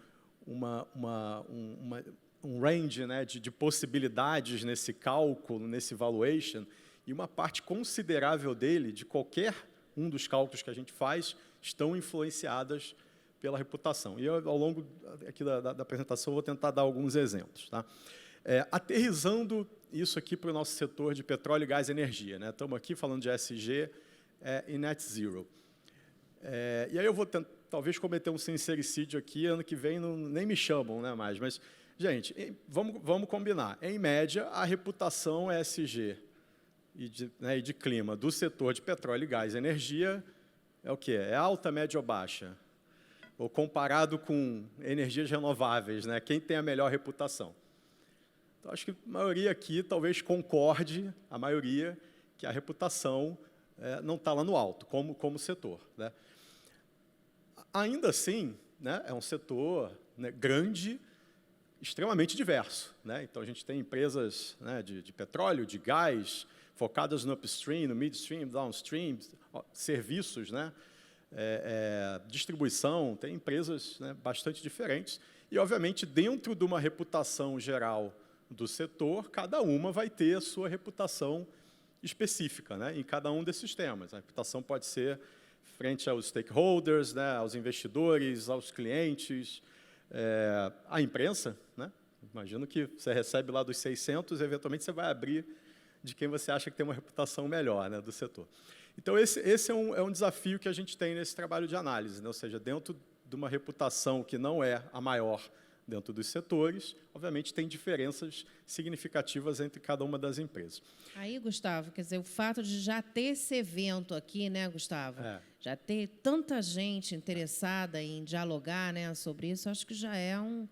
range, né, de possibilidades nesse cálculo, nesse valuation, e uma parte considerável dele, de qualquer um dos cálculos que a gente faz, estão influenciadas pela reputação. E eu, ao longo aqui da apresentação, vou tentar dar alguns exemplos, tá? Aterrissando isso aqui para o nosso setor de petróleo, gás e energia, né? Estamos aqui falando de ESG e Net Zero. E aí eu vou talvez cometer um sincericídio aqui, ano que vem nem me chamam, né, mais, mas, gente, vamos combinar. Em média, a reputação ESG e de clima do setor de petróleo, gás e energia é o quê? É alta, média ou baixa? Ou comparado com energias renováveis, né? Quem tem a melhor reputação? Então, acho que a maioria aqui talvez concorde, a maioria, que a reputação não está lá no alto, como setor, né? Ainda assim, né, é um setor, né, grande, extremamente diverso, né? Então, a gente tem empresas, né, de petróleo, de gás, focadas no upstream, no midstream, downstream, serviços, né? Distribuição, tem empresas, né, bastante diferentes. E, obviamente, dentro de uma reputação geral do setor, cada uma vai ter a sua reputação específica, né, em cada um desses temas. A reputação pode ser frente aos stakeholders, né, aos investidores, aos clientes, à imprensa, né? Imagino que você recebe lá dos 600, eventualmente você vai abrir de quem você acha que tem uma reputação melhor, né, do setor. Então, esse é um desafio que a gente tem nesse trabalho de análise, né? Ou seja, dentro de uma reputação que não é a maior dentro dos setores, obviamente tem diferenças significativas entre cada uma das empresas. Aí, Gustavo, quer dizer, o fato de já ter esse evento aqui, né, Gustavo? Já ter tanta gente interessada em dialogar, né, sobre isso, acho que já é um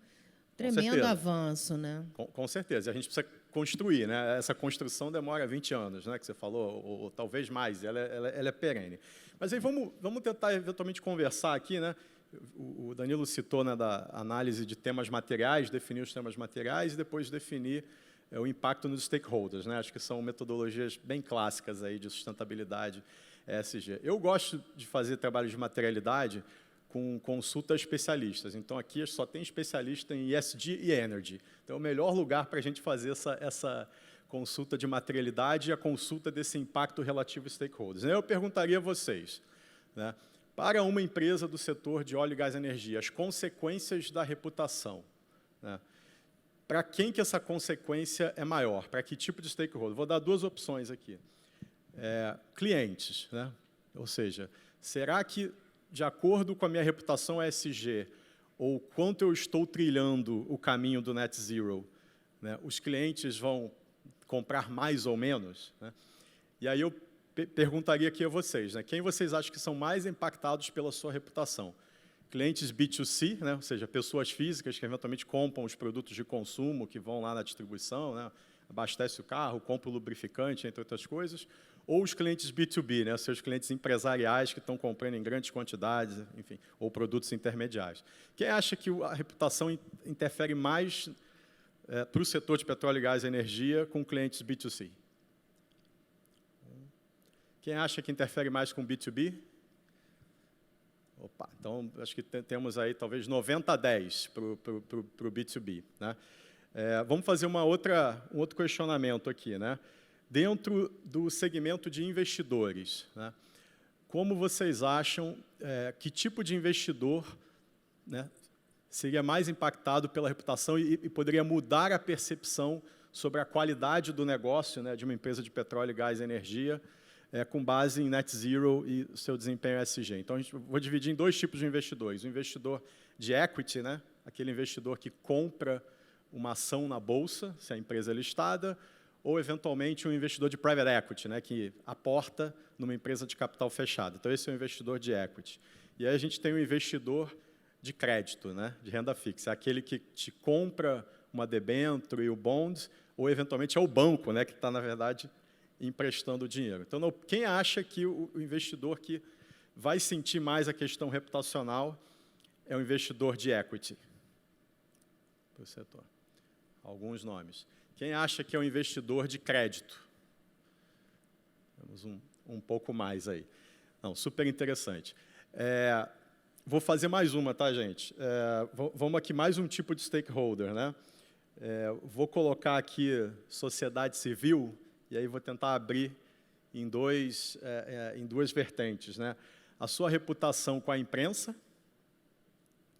tremendo avanço, né? Com certeza. A gente precisa construir, né? Essa construção demora 20 anos, né, que você falou, ou talvez mais, ela é perene. Mas aí vamos tentar, eventualmente, conversar aqui, né? O Danilo citou, né, da análise de temas materiais, definir os temas materiais e depois definir o impacto nos stakeholders, né? Acho que são metodologias bem clássicas aí de sustentabilidade ESG. Eu gosto de fazer trabalhos de materialidade com consulta a especialistas. Então, aqui só tem especialista em ESG e Energy. Então, é o melhor lugar para a gente fazer essa consulta de materialidade e a consulta desse impacto relativo aos stakeholders. Eu perguntaria a vocês, né, para uma empresa do setor de óleo, gás e energia, as consequências da reputação, né, para quem que essa consequência é maior? Para que tipo de stakeholder? Vou dar duas opções aqui. Clientes, né? Ou seja, será que, de acordo com a minha reputação ESG, ou quanto eu estou trilhando o caminho do Net Zero, né, os clientes vão comprar mais ou menos, né? E aí eu perguntaria aqui a vocês, né, quem vocês acham que são mais impactados pela sua reputação? Clientes B2C, né, ou seja, pessoas físicas que eventualmente compram os produtos de consumo que vão lá na distribuição, né, abastece o carro, compra o lubrificante, entre outras coisas, ou os clientes B2B, né, seus clientes empresariais que estão comprando em grandes quantidades, enfim, ou produtos intermediários. Quem acha que a reputação interfere mais para o setor de petróleo, gás e energia com clientes B2C? Quem acha que interfere mais com B2B? Opa, então, acho que temos aí talvez 90-10 para o B2B. Né? Vamos fazer um outro questionamento aqui. Né? Dentro do segmento de investidores, né? Como vocês acham, que tipo de investidor, né, seria mais impactado pela reputação e poderia mudar a percepção sobre a qualidade do negócio, né, de uma empresa de petróleo, gás e energia, com base em net zero e seu desempenho ESG. Então, vou dividir em dois tipos de investidores. O investidor de equity, né, aquele investidor que compra uma ação na bolsa, se a empresa é listada, ou, eventualmente, um investidor de private equity, né, que aporta numa empresa de capital fechado. Então, esse é o investidor de equity. E aí a gente tem o investidor de crédito, né, de renda fixa, aquele que te compra uma debênture e o bond, ou, eventualmente, é o banco, né, que está, na verdade, emprestando dinheiro. Então, quem acha que o investidor que vai sentir mais a questão reputacional é o investidor de equity? Para o setor. Alguns nomes. Quem acha que é o investidor de crédito? Temos um pouco mais aí. Não, super interessante. Vou fazer mais uma, tá, gente? Vamos aqui, mais um tipo de stakeholder, né? Vou colocar aqui sociedade civil, e aí vou tentar abrir em duas vertentes, né? A sua reputação com a imprensa,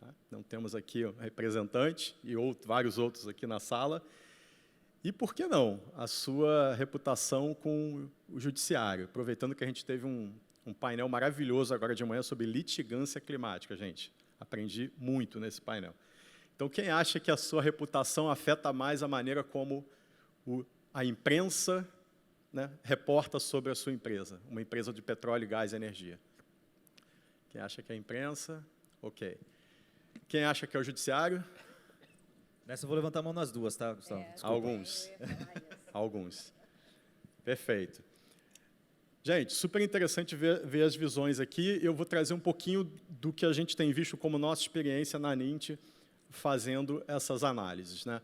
tá? Não temos aqui o representante e vários outros aqui na sala. E, por que não, a sua reputação com o judiciário? Aproveitando que a gente teve um painel maravilhoso agora de manhã sobre litigância climática, gente. Aprendi muito nesse painel. Então, quem acha que a sua reputação afeta mais a maneira como a imprensa, né, reporta sobre a sua empresa, uma empresa de petróleo, gás e energia? Quem acha que é a imprensa? Ok. Quem acha que é o judiciário? Nessa eu vou levantar a mão nas duas, tá, Gustavo? Alguns. Alguns. Perfeito. Gente, super interessante ver as visões aqui. Eu vou trazer um pouquinho do que a gente tem visto como nossa experiência na Nint fazendo essas análises, né?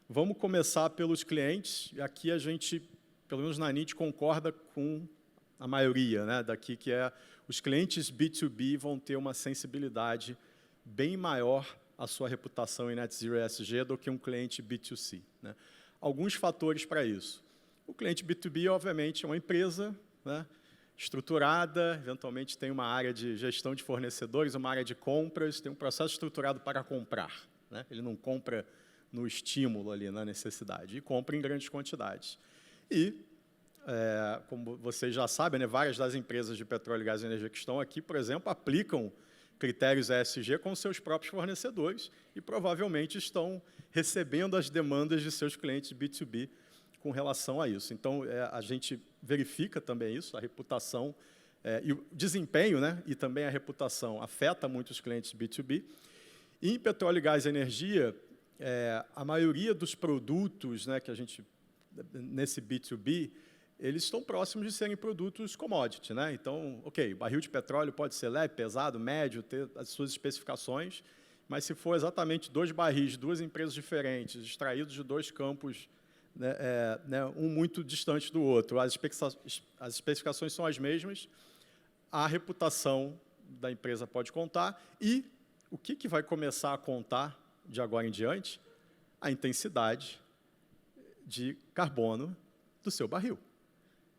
Vamos começar pelos clientes. Aqui a gente, pelo menos na Nint, concorda com a maioria, né, daqui, que os clientes B2B vão ter uma sensibilidade bem maior à sua reputação em Net Zero ESG do que um cliente B2C, né? Alguns fatores para isso. O cliente B2B, obviamente, é uma empresa, né, estruturada, eventualmente tem uma área de gestão de fornecedores, uma área de compras, tem um processo estruturado para comprar, né? Ele não compra no estímulo ali, na necessidade, e compra em grandes quantidades. E, como vocês já sabem, né, várias das empresas de petróleo, gás e energia que estão aqui, por exemplo, aplicam critérios ESG com seus próprios fornecedores e provavelmente estão recebendo as demandas de seus clientes B2B com relação a isso. Então, a gente verifica também isso, a reputação e o desempenho, né, e também a reputação afeta muito os clientes B2B. E em petróleo, gás e energia, a maioria dos produtos, né, que a gente, nesse B2B, eles estão próximos de serem produtos commodity, né? Então, ok, barril de petróleo pode ser leve, pesado, médio, ter as suas especificações, mas se for exatamente 2 barris, 2 empresas diferentes, extraídos de 2 campos, né, um muito distante do outro, as especificações são as mesmas, a reputação da empresa pode contar, e o que vai começar a contar de agora em diante? A intensidade de carbono do seu barril.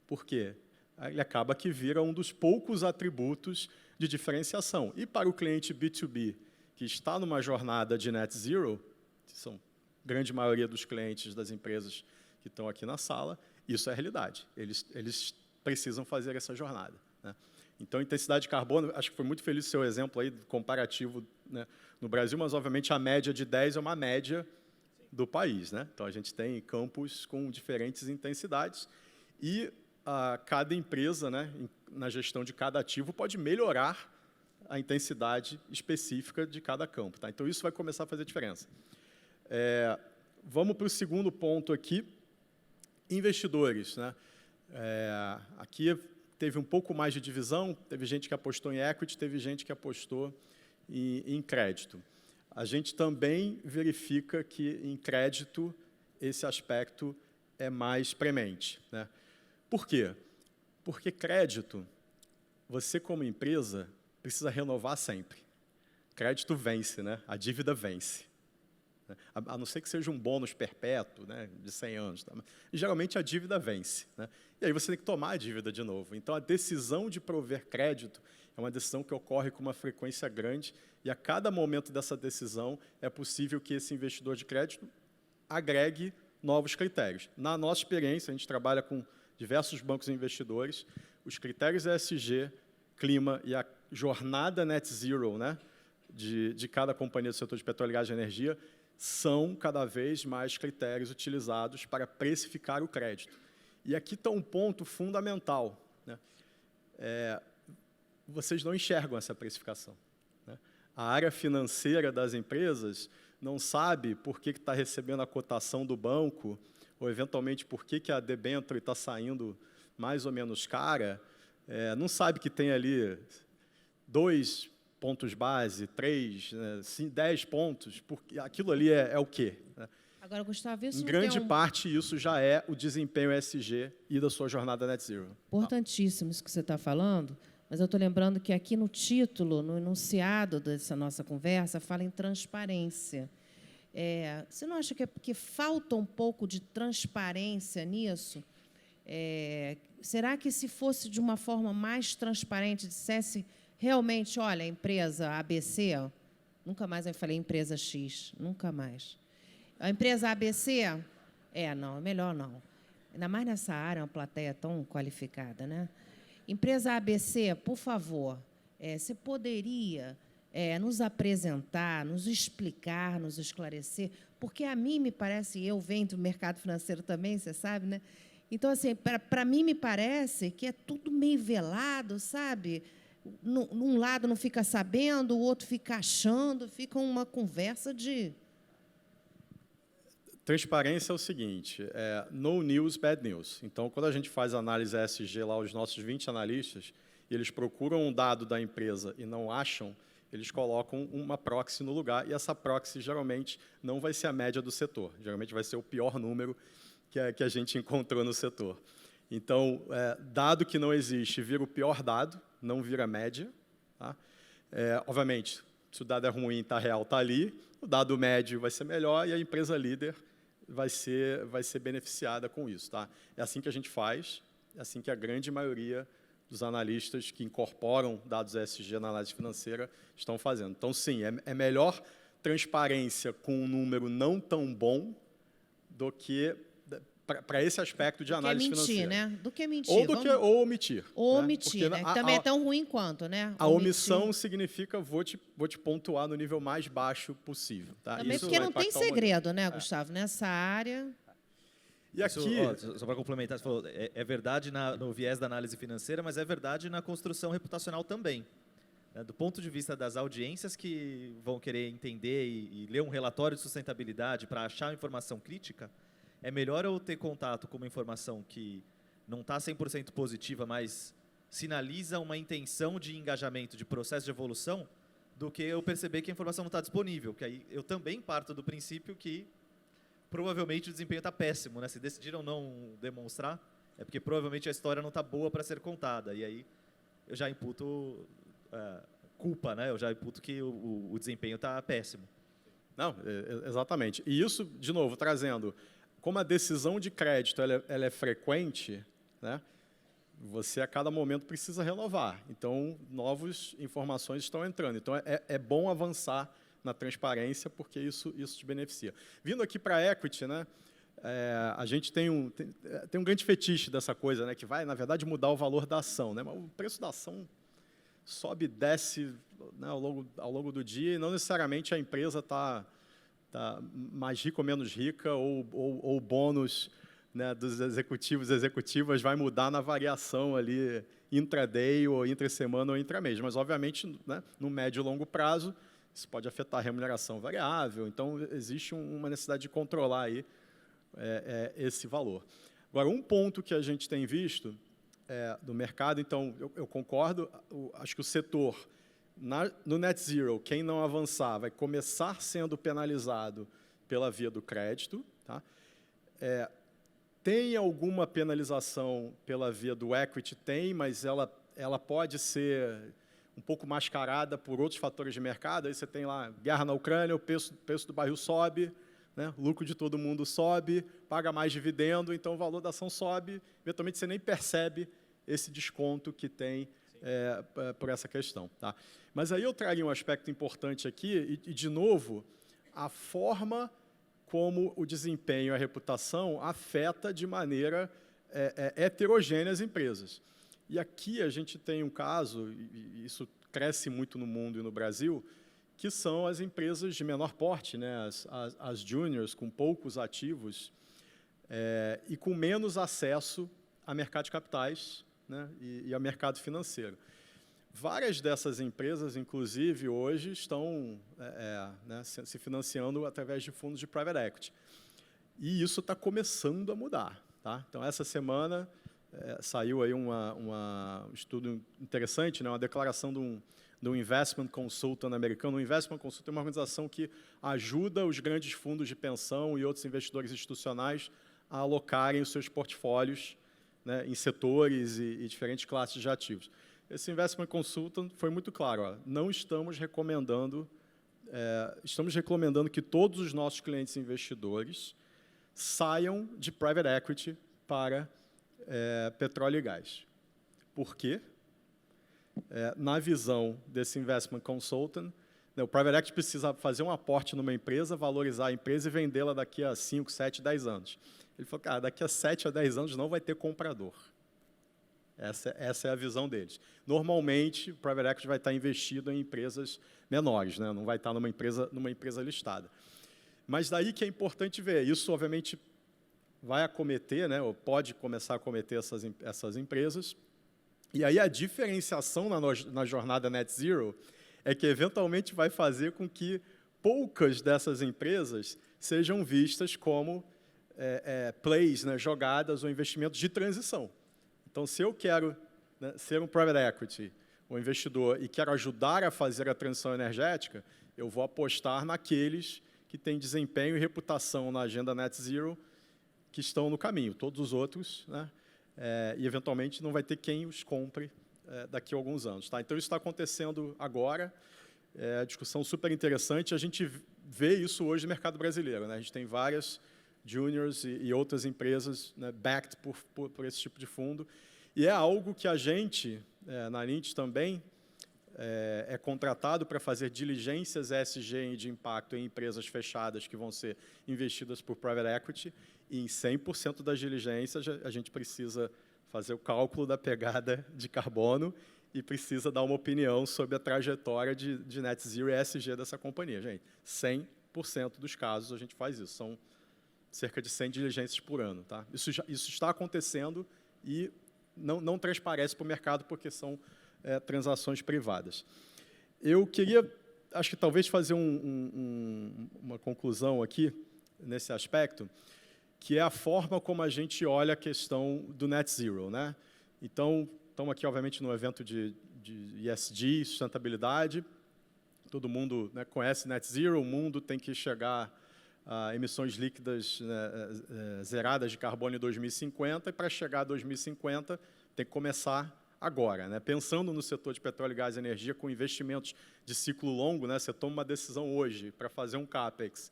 Por quê? Ele acaba que vira um dos poucos atributos de diferenciação. E para o cliente B2B, que está numa jornada de net zero, que são a grande maioria dos clientes das empresas que estão aqui na sala, isso é a realidade. Eles precisam fazer essa jornada, né? Então, intensidade de carbono, acho que foi muito feliz o seu exemplo aí, comparativo, né, no Brasil, mas, obviamente, a média de 10 é uma média do país, né? Então, a gente tem campos com diferentes intensidades e cada empresa, né, na gestão de cada ativo, pode melhorar a intensidade específica de cada campo, tá? Então, isso vai começar a fazer diferença. Vamos para o segundo ponto aqui, investidores, né? Aqui teve um pouco mais de divisão, teve gente que apostou em equity, teve gente que apostou em crédito. A gente também verifica que, em crédito, esse aspecto é mais premente, né? Por quê? Porque crédito, você como empresa, precisa renovar sempre. Crédito vence, né? A dívida vence. A não ser que seja um bônus perpétuo, né, de 100 anos. Tá? E, geralmente, a dívida vence. Né? E aí você tem que tomar a dívida de novo. Então, a decisão de prover crédito é uma decisão que ocorre com uma frequência grande e, a cada momento dessa decisão, é possível que esse investidor de crédito agregue novos critérios. Na nossa experiência, a gente trabalha com diversos bancos e investidores, os critérios ESG, clima e a jornada net zero, né, de cada companhia do setor de petróleo, gás e energia, são cada vez mais critérios utilizados para precificar o crédito. E aqui está um ponto fundamental. Né? Vocês não enxergam essa precificação. Né? A área financeira das empresas não sabe por que está recebendo a cotação do banco, ou, eventualmente, por que a debênture está saindo mais ou menos cara, não sabe que tem ali 2 pontos base, 3, 10 pontos, porque aquilo ali é o quê? Agora, Gustavo, isso em grande parte, isso já é o desempenho ESG e da sua jornada net zero. Importantíssimo isso que você está falando, mas eu estou lembrando que aqui no título, no enunciado dessa nossa conversa, fala em transparência. Você não acha que falta um pouco de transparência nisso? Será que, se fosse de uma forma mais transparente, dissesse realmente, olha, a empresa ABC, nunca mais eu falei empresa X, nunca mais. A empresa ABC, não, é melhor não. Ainda mais nessa área, uma plateia tão qualificada, né? Empresa ABC, por favor, você poderia nos apresentar, nos explicar, nos esclarecer, porque a mim me parece, eu venho do mercado financeiro também, você sabe, né? Então, assim, para mim me parece que é tudo meio velado, sabe? Num lado não fica sabendo, o outro fica achando, fica uma conversa de... Transparência é o seguinte, no news, bad news. Então, quando a gente faz análise ESG, lá, os nossos 20 analistas, e eles procuram um dado da empresa e não acham, eles colocam uma proxy no lugar, e essa proxy, geralmente, não vai ser a média do setor. Geralmente, vai ser o pior número que a gente encontrou no setor. Então, dado que não existe, vira o pior dado, não vira média. Tá? Obviamente, se o dado é ruim, está real, está ali, o dado médio vai ser melhor e a empresa líder vai ser beneficiada com isso. Tá? É assim que a gente faz, é assim que a grande maioria dos analistas que incorporam dados ESG na análise financeira estão fazendo. Então, sim, é melhor transparência com um número não tão bom do que... para esse aspecto de análise financeira. Né? Do que mentir. Ou omitir. Ou omitir, né? Que também é tão ruim quanto, né? A omissão significa vou te pontuar no nível mais baixo possível. Tá? Também porque não tem segredo, né, Gustavo? Nessa área... E aqui... Só para complementar, você falou, é verdade no viés da análise financeira, mas é verdade na construção reputacional também. Do ponto de vista das audiências que vão querer entender e ler um relatório de sustentabilidade para achar informação crítica, é melhor eu ter contato com uma informação que não está 100% positiva, mas sinaliza uma intenção de engajamento, de processo de evolução, do que eu perceber que a informação não está disponível. Que aí eu também parto do princípio que provavelmente o desempenho está péssimo. Né? Se decidiram não demonstrar, é porque provavelmente a história não está boa para ser contada. E aí eu já imputo culpa, né? Eu já imputo que o desempenho está péssimo. Não, exatamente. E isso, de novo, trazendo... Como a decisão de crédito ela é frequente, né, você, a cada momento, precisa renovar. Então, novas informações estão entrando. Então, é bom avançar na transparência, porque isso te beneficia. Vindo aqui para a equity, né, a gente tem um grande fetiche dessa coisa, né, que vai, na verdade, mudar o valor da ação. Né, mas o preço da ação sobe e desce, né, ao longo do dia, e não necessariamente a empresa está mais rica ou menos rica, ou o bônus, né, dos executivos e executivas vai mudar na variação ali intraday, ou intra-semana, ou intra-mês. Mas, obviamente, né, no médio e longo prazo, isso pode afetar a remuneração variável. Então, existe uma necessidade de controlar aí, esse valor. Agora, um ponto que a gente tem visto do mercado, então, eu concordo, acho que o setor... No net zero, quem não avançar vai começar sendo penalizado pela via do crédito. Tá? Tem alguma penalização pela via do equity? Tem, mas ela pode ser um pouco mascarada por outros fatores de mercado. Aí você tem lá guerra na Ucrânia, o preço do barril sobe, né? O lucro de todo mundo sobe, paga mais dividendo, então o valor da ação sobe, eventualmente você nem percebe esse desconto que tem por essa questão. Tá? Mas aí eu traria um aspecto importante aqui, e de novo, a forma como o desempenho e a reputação afeta de maneira heterogênea as empresas. E aqui a gente tem um caso, e isso cresce muito no mundo e no Brasil, que são as empresas de menor porte, né? as juniors, com poucos ativos e com menos acesso a mercado de capitais, né? e a mercado financeiro. Várias dessas empresas, inclusive, hoje estão né, se financiando através de fundos de private equity. E isso está começando a mudar. Tá? Então, essa semana saiu aí um estudo interessante, né, uma declaração de um investment consultant americano. O investment consultant é uma organização que ajuda os grandes fundos de pensão e outros investidores institucionais a alocarem os seus portfólios, né, em setores e diferentes classes de ativos. Esse investment consultant foi muito claro, ó, não estamos recomendando, estamos recomendando que todos os nossos clientes investidores saiam de private equity para petróleo e gás. Por quê? Na visão desse investment consultant, né, o private equity precisa fazer um aporte numa empresa, valorizar a empresa e vendê-la daqui a 5, 7, 10 anos. Ele falou, cara, daqui a 7 a 10 anos não vai ter comprador. Essa é a visão deles. Normalmente, o private equity vai estar investido em empresas menores, né? Não vai estar numa empresa listada. Mas daí que é importante ver, isso obviamente vai acometer, né, ou pode começar a acometer essas empresas, e aí a diferenciação na jornada Net Zero é que eventualmente vai fazer com que poucas dessas empresas sejam vistas como plays, né, jogadas ou investimentos de transição. Então, se eu quero, né, ser um private equity, um investidor, e quero ajudar a fazer a transição energética, eu vou apostar naqueles que têm desempenho e reputação na agenda Net Zero que estão no caminho. Todos os outros, né, e, eventualmente, não vai ter quem os compre daqui a alguns anos. Tá? Então, isso está acontecendo agora, discussão super interessante. A gente vê isso hoje no mercado brasileiro. Né? A gente tem várias juniors e outras empresas, né, backed por esse tipo de fundo. E é algo que a gente, na Lindt também, é contratado para fazer diligências ESG de impacto em empresas fechadas que vão ser investidas por private equity, e em 100% das diligências a gente precisa fazer o cálculo da pegada de carbono e precisa dar uma opinião sobre a trajetória de Net Zero e ESG dessa companhia. Gente, 100% dos casos a gente faz isso, são cerca de 100 diligências por ano. Tá? Isso está acontecendo e não transparece para o mercado porque são transações privadas. Eu queria, acho que talvez fazer uma conclusão aqui, nesse aspecto, que é a forma como a gente olha a questão do Net Zero. Né? Então, estamos aqui, obviamente, no evento de ESG, sustentabilidade. Todo mundo, né, conhece Net Zero, o mundo tem que chegar a emissões líquidas, né, zeradas de carbono em 2050, e para chegar a 2050 tem que começar agora. Né? Pensando no setor de petróleo, gás e energia, com investimentos de ciclo longo, né, você toma uma decisão hoje para fazer um CAPEX,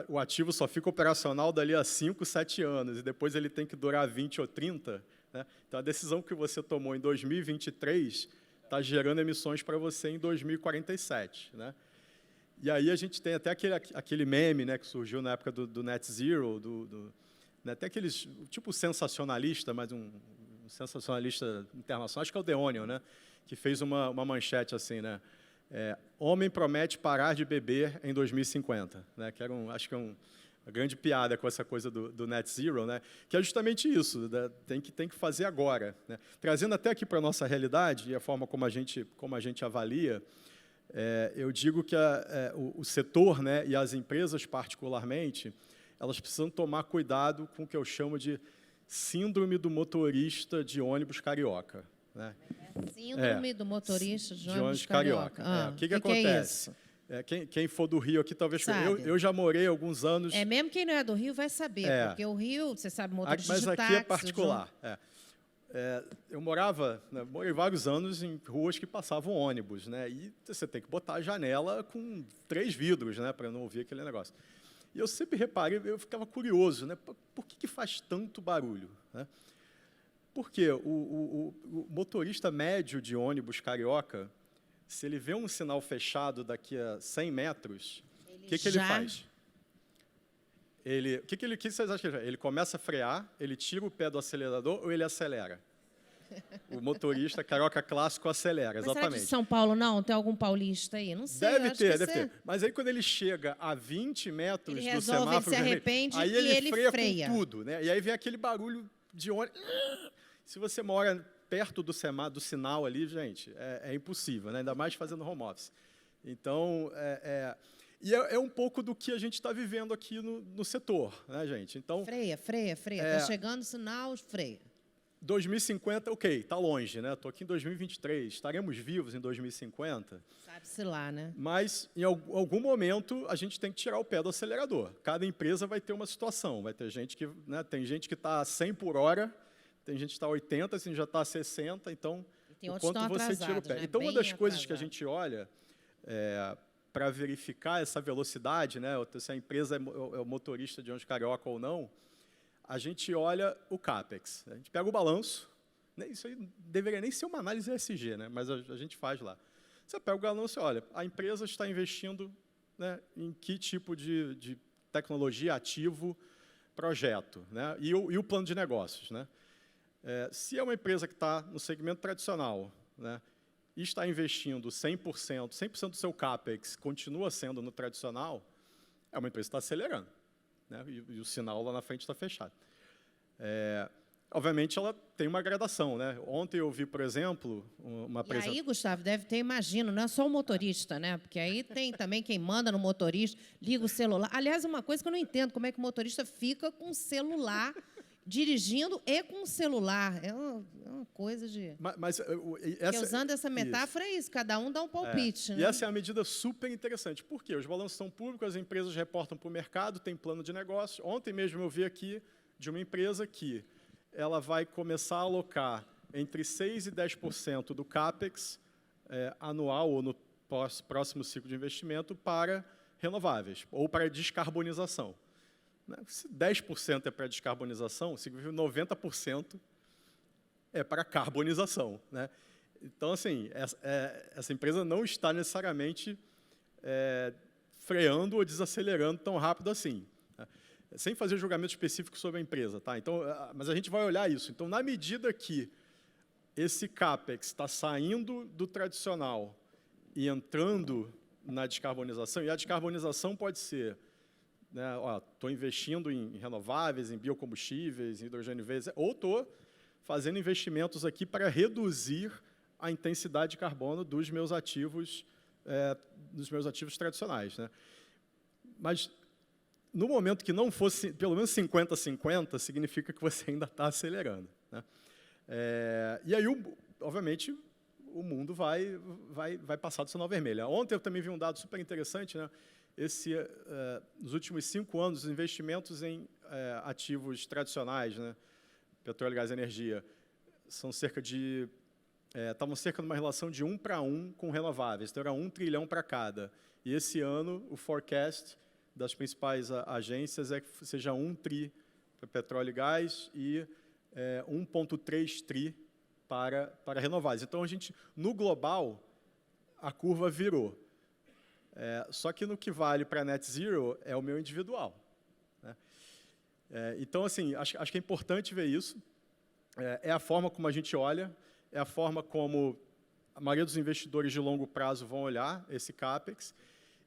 o ativo só fica operacional dali a 5, 7 anos, e depois ele tem que durar 20 ou 30. Né? Então, a decisão que você tomou em 2023 está gerando emissões para você em 2047. Né? E aí a gente tem até aquele meme, né, que surgiu na época do Net Zero, né, até aqueles, tipo sensacionalista, mas um sensacionalista internacional, acho que é o The Onion, né, que fez uma manchete assim, né, homem promete parar de beber em 2050, né, que era acho que é uma grande piada com essa coisa do Net Zero, né, que é justamente isso, né, tem que fazer agora. Né. Trazendo até aqui para a nossa realidade e a forma como a gente avalia, eu digo que o setor, né, e as empresas particularmente, elas precisam tomar cuidado com o que eu chamo de síndrome do motorista de ônibus carioca. Né? Síndrome do motorista de ônibus carioca. O que acontece? Quem for do Rio aqui, talvez... Eu já morei alguns anos... Mesmo quem não é do Rio vai saber, porque o Rio, você sabe, motorista mas de aqui táxi... é particular. Eu morei vários anos em ruas que passavam ônibus, né? E você tem que botar a janela com 3 vidros, né, para não ouvir aquele negócio. E eu sempre reparei, eu ficava curioso, né? Por que faz tanto barulho, né? Porque o motorista médio de ônibus carioca, se ele vê um sinal fechado daqui a 100 metros, o que ele faz? O que vocês acham que ele faz? Ele começa a frear, ele tira o pé do acelerador ou ele acelera? O motorista carioca clássico acelera, Mas exatamente. será de São Paulo, não? Tem algum paulista aí? Não sei. Deve ter. Mas aí, quando ele chega a 20 metros Ele do resolve, semáforo ele se vermelho, arrepende aí e ele ele freia. com tudo, né? E aí vem aquele barulho de ônibus. Se você mora perto do sinal ali, gente, é impossível, né? Ainda mais fazendo home office. Então, é um pouco do que a gente está vivendo aqui no setor, né, gente? Então, freia. Está chegando o sinal, freia. 2050, ok, está longe, né? Estou aqui em 2023, estaremos vivos em 2050? Sabe-se lá, né? Mas, em algum momento, a gente tem que tirar o pé do acelerador. Cada empresa vai ter uma situação. Vai ter gente que, né, tem gente que está a 100 por hora, tem gente que está a 80, assim, já está a 60, então, o quanto você tira o pé. Né? Então, uma das coisas que a gente olha para verificar essa velocidade, né, se a empresa é o motorista de ônibus carioca ou não, a gente olha o CAPEX. A gente pega o balanço, né, isso aí deveria nem ser uma análise ESG, né, mas a gente faz lá. Você pega o balanço e olha, a empresa está investindo, né, em que tipo de tecnologia, ativo, projeto, né, e o plano de negócios, né. Se é uma empresa que está no segmento tradicional, né, e está investindo 100% do seu CAPEX continua sendo no tradicional, é uma empresa que está acelerando, né, e o sinal lá na frente está fechado. Obviamente, ela tem uma gradação, né? Ontem eu vi, por exemplo, uma apresentação... E aí, Gustavo, deve ter, imagino, não é só o motorista, né? Porque aí tem também quem manda no motorista, liga o celular. Aliás, uma coisa que eu não entendo, como é que o motorista fica com o celular, dirigindo e com o celular. É uma coisa de... usando essa metáfora é isso, cada um dá um palpite. Né? E essa é a medida super interessante. Por quê? Os balanços são públicos, as empresas reportam para o mercado, tem plano de negócio. Ontem mesmo eu vi aqui de uma empresa que ela vai começar a alocar entre 6% e 10% do CAPEX anual ou no próximo ciclo de investimento para renováveis ou para descarbonização. Se 10% é para descarbonização, significa que 90% é para carbonização, né? Então, assim, essa empresa não está necessariamente freando ou desacelerando tão rápido assim, né? Sem fazer julgamento específico sobre a empresa, tá? Então, mas a gente vai olhar isso. Então, na medida que esse CAPEX está saindo do tradicional e entrando na descarbonização, e a descarbonização pode ser, né, estou investindo em renováveis, em biocombustíveis, em hidrogênio verde, ou estou fazendo investimentos aqui para reduzir a intensidade de carbono dos meus ativos tradicionais, né? Mas no momento que não fosse pelo menos 50-50, significa que você ainda está acelerando, né? E aí, obviamente, o mundo vai passar do sinal vermelho. Ontem eu também vi um dado super interessante, né? Nos últimos 5 anos, os investimentos em ativos tradicionais, né, petróleo, gás e energia, estavam cerca de uma relação de 1 para 1 com renováveis, então era 1 trilhão para cada. E esse ano, o forecast das principais agências é que seja 1 tri para petróleo e gás e 1,3 tri para renováveis. Então, no global, a curva virou. Só que no que vale para net zero é o meu individual, né? Então, assim, acho que é importante ver isso. É a forma como a gente olha, é a forma como a maioria dos investidores de longo prazo vão olhar esse CAPEX.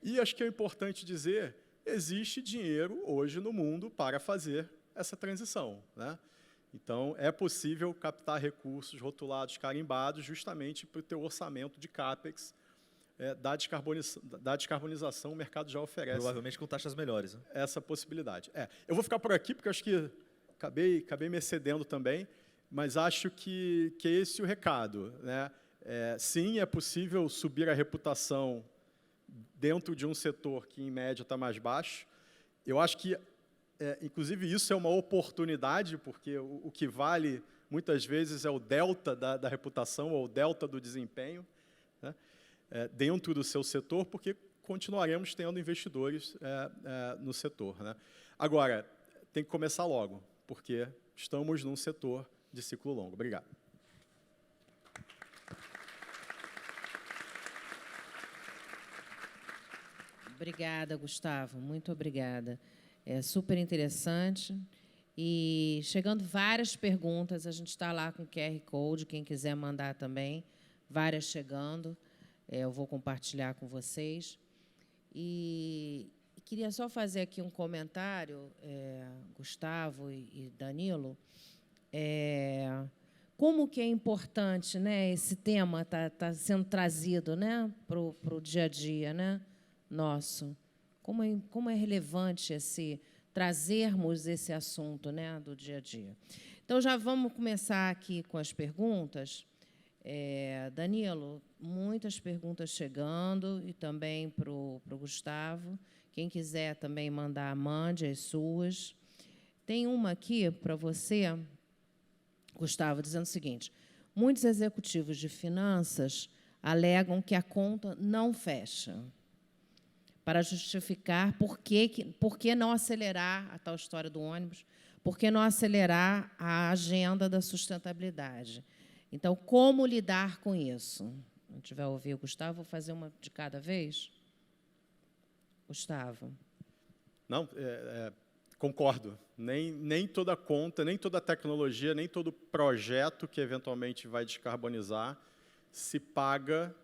E acho que é importante dizer, existe dinheiro hoje no mundo para fazer essa transição, né? Então, é possível captar recursos rotulados, carimbados, justamente para o teu orçamento de CAPEX. Da descarbonização, o mercado já oferece. Provavelmente com taxas melhores, né? Essa possibilidade. Eu vou ficar por aqui, porque acho que acabei me excedendo também, mas acho que é esse o recado, né? Sim, é possível subir a reputação dentro de um setor que, em média, está mais baixo. Eu acho que, inclusive, isso é uma oportunidade, porque o que vale muitas vezes é o delta da reputação ou o delta do desempenho, né, dentro do seu setor, porque continuaremos tendo investidores no setor, né? Agora, tem que começar logo, porque estamos num setor de ciclo longo. Obrigado. Obrigada, Gustavo. Muito obrigada. É super interessante. E chegando várias perguntas, a gente está lá com o QR Code, quem quiser mandar também, várias chegando. Eu vou compartilhar com vocês. E queria só fazer aqui um comentário, Gustavo e Danilo. Como que é importante, né, esse tema tá sendo trazido, né, para o dia a dia, né, nosso. Como é relevante trazermos esse assunto, né, do dia a dia. Então, já vamos começar aqui com as perguntas. Danilo, muitas perguntas chegando, e também para o Gustavo. Quem quiser também mandar, mande as suas. Tem uma aqui para você, Gustavo, dizendo o seguinte: muitos executivos de finanças alegam que a conta não fecha, para justificar por que não acelerar a tal história do ônibus, por que não acelerar a agenda da sustentabilidade. Então, como lidar com isso? Se não tiver a ouvir o Gustavo, vou fazer uma de cada vez. Gustavo. Não, concordo. Nem toda conta, nem toda tecnologia, nem todo projeto que eventualmente vai descarbonizar se paga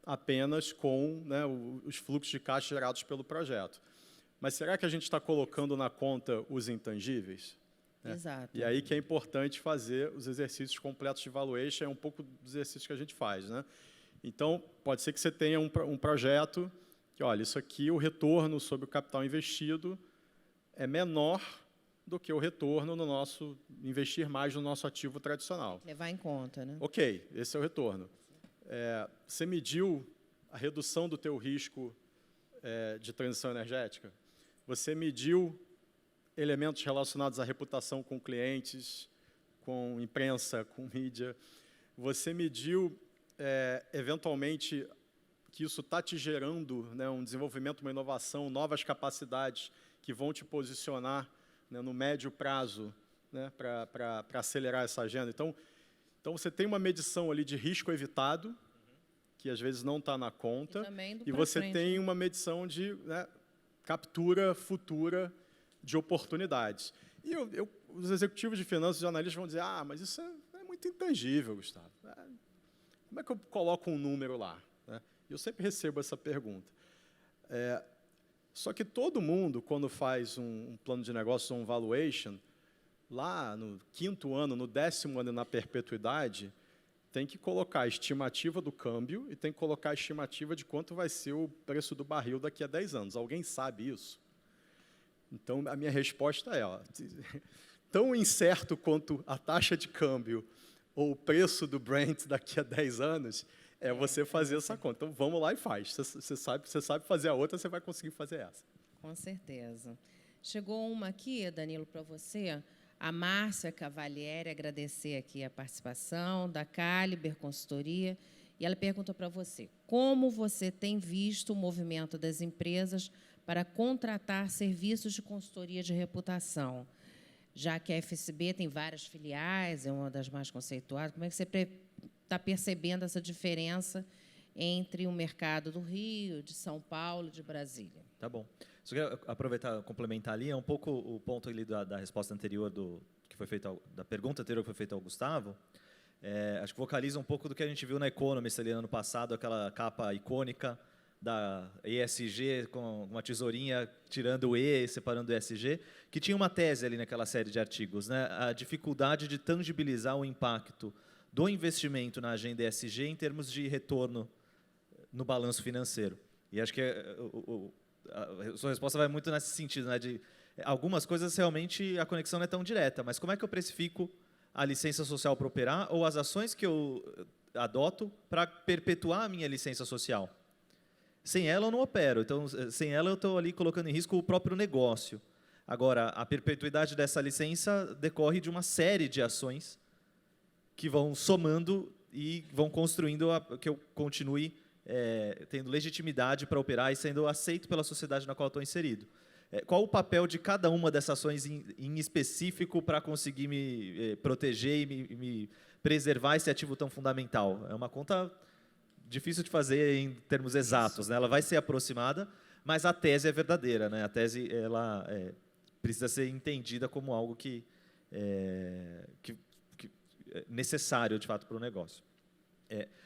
apenas com, né, os fluxos de caixa gerados pelo projeto. Mas será que a gente está colocando na conta os intangíveis? Exato. E aí que é importante fazer os exercícios completos de valuation, é um pouco dos exercícios que a gente faz, né? Então, pode ser que você tenha um projeto que, olha, isso aqui, o retorno sobre o capital investido é menor do que o retorno no nosso, investir mais no nosso ativo tradicional. Levar em conta, né? Ok, esse é o retorno. Você mediu a redução do teu risco de transição energética? Você mediu elementos relacionados à reputação com clientes, com imprensa, com mídia? Você mediu, eventualmente, que isso está te gerando, né, um desenvolvimento, uma inovação, novas capacidades que vão te posicionar, né, no médio prazo, né, para acelerar essa agenda? Então, você tem uma medição ali de risco evitado, que às vezes não está na conta, e você tem uma medição de, né, captura futura de oportunidades. E os executivos de finanças e analistas vão dizer: mas isso é muito intangível, Gustavo. Como é que eu coloco um número lá? Eu sempre recebo essa pergunta. Só que todo mundo, quando faz um plano de negócios ou um valuation, lá no 5º ano, no 10º ano na perpetuidade, tem que colocar a estimativa do câmbio e tem que colocar a estimativa de quanto vai ser o preço do barril daqui a 10 anos. Alguém sabe isso? Então, a minha resposta é: tão incerto quanto a taxa de câmbio ou o preço do Brent daqui a 10 anos, você fazer essa conta. Então, vamos lá e faz. Você sabe fazer a outra, você vai conseguir fazer essa. Com certeza. Chegou uma aqui, Danilo, para você. A Márcia Cavalieri, agradecer aqui a participação, da Caliber Consultoria, e ela pergunta para você: como você tem visto o movimento das empresas para contratar serviços de consultoria de reputação? Já que a FSB tem várias filiais, é uma das mais conceituadas, como é que você está percebendo essa diferença entre o mercado do Rio, de São Paulo, de Brasília? Tá bom. Só queria aproveitar, complementar ali, é um pouco o ponto ali da resposta anterior, que foi feita, da pergunta anterior que foi feita ao Gustavo. Acho que vocaliza um pouco do que a gente viu na Economist ali no ano passado, aquela capa icônica da ESG, com uma tesourinha tirando o E e separando o ESG, que tinha uma tese ali naquela série de artigos, né? A dificuldade de tangibilizar o impacto do investimento na agenda ESG em termos de retorno no balanço financeiro. E acho que a sua resposta vai muito nesse sentido, né? De algumas coisas realmente a conexão não é tão direta, mas como é que eu precifico a licença social para operar ou as ações que eu adoto para perpetuar a minha licença social? Sem ela eu não opero, então sem ela eu estou ali colocando em risco o próprio negócio. Agora, a perpetuidade dessa licença decorre de uma série de ações que vão somando e vão construindo que eu continue tendo legitimidade para operar e sendo aceito pela sociedade na qual estou inserido. Qual o papel de cada uma dessas ações em específico para conseguir me proteger e me preservar esse ativo tão fundamental? É uma conta difícil de fazer em termos exatos, né? Ela vai ser aproximada, mas a tese é verdadeira, né? A tese ela precisa ser entendida como algo que é necessário, de fato, para o negócio.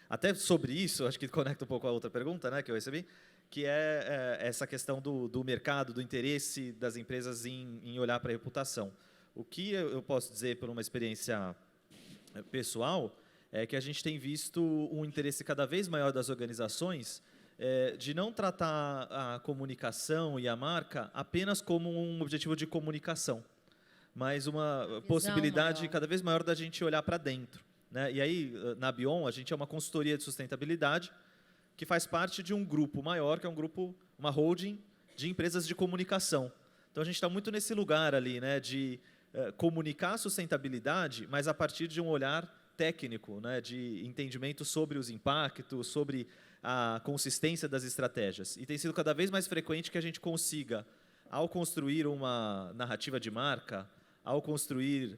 Até sobre isso, acho que conecta um pouco a outra pergunta, né, que eu recebi, que é essa questão do mercado, do interesse das empresas em olhar para a reputação. O que eu posso dizer por uma experiência pessoal é que a gente tem visto um interesse cada vez maior das organizações de não tratar a comunicação e a marca apenas como um objetivo de comunicação, mas uma possibilidade cada vez maior da gente olhar para dentro, né? E aí, na Bion, a gente é uma consultoria de sustentabilidade que faz parte de um grupo maior, que é uma holding de empresas de comunicação. Então, a gente está muito nesse lugar ali, né, de comunicar a sustentabilidade, mas a partir de um olhar técnico, né, de entendimento sobre os impactos, sobre a consistência das estratégias. E tem sido cada vez mais frequente que a gente consiga, ao construir uma narrativa de marca, ao construir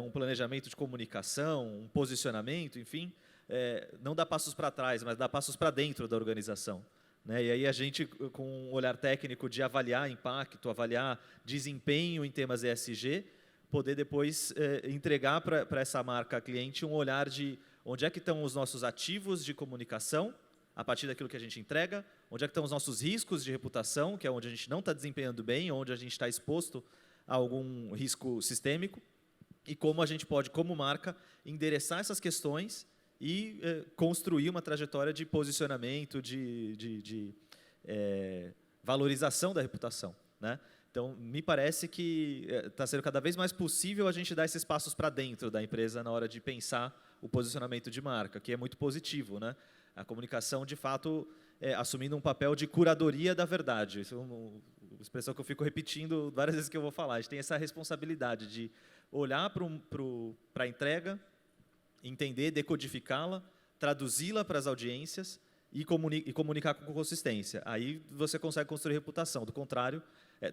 um planejamento de comunicação, um posicionamento, enfim, não dá passos para trás, mas dá passos para dentro da organização, né? E aí a gente, com um olhar técnico de avaliar impacto, avaliar desempenho em temas ESG, poder depois entregar para essa marca cliente um olhar de onde é que estão os nossos ativos de comunicação, a partir daquilo que a gente entrega, onde é que estão os nossos riscos de reputação, que é onde a gente não está desempenhando bem, onde a gente está exposto a algum risco sistêmico, e como a gente pode, como marca, endereçar essas questões e construir uma trajetória de posicionamento, de valorização da reputação, né? Então, me parece que está sendo cada vez mais possível a gente dar esses passos para dentro da empresa na hora de pensar o posicionamento de marca, que é muito positivo, né? A comunicação, de fato, assumindo um papel de curadoria da verdade. Isso é uma expressão que eu fico repetindo várias vezes que eu vou falar. A gente tem essa responsabilidade de olhar para a entrega, entender, decodificá-la, traduzi-la para as audiências e comunicar com consistência. Aí você consegue construir reputação. Do contrário,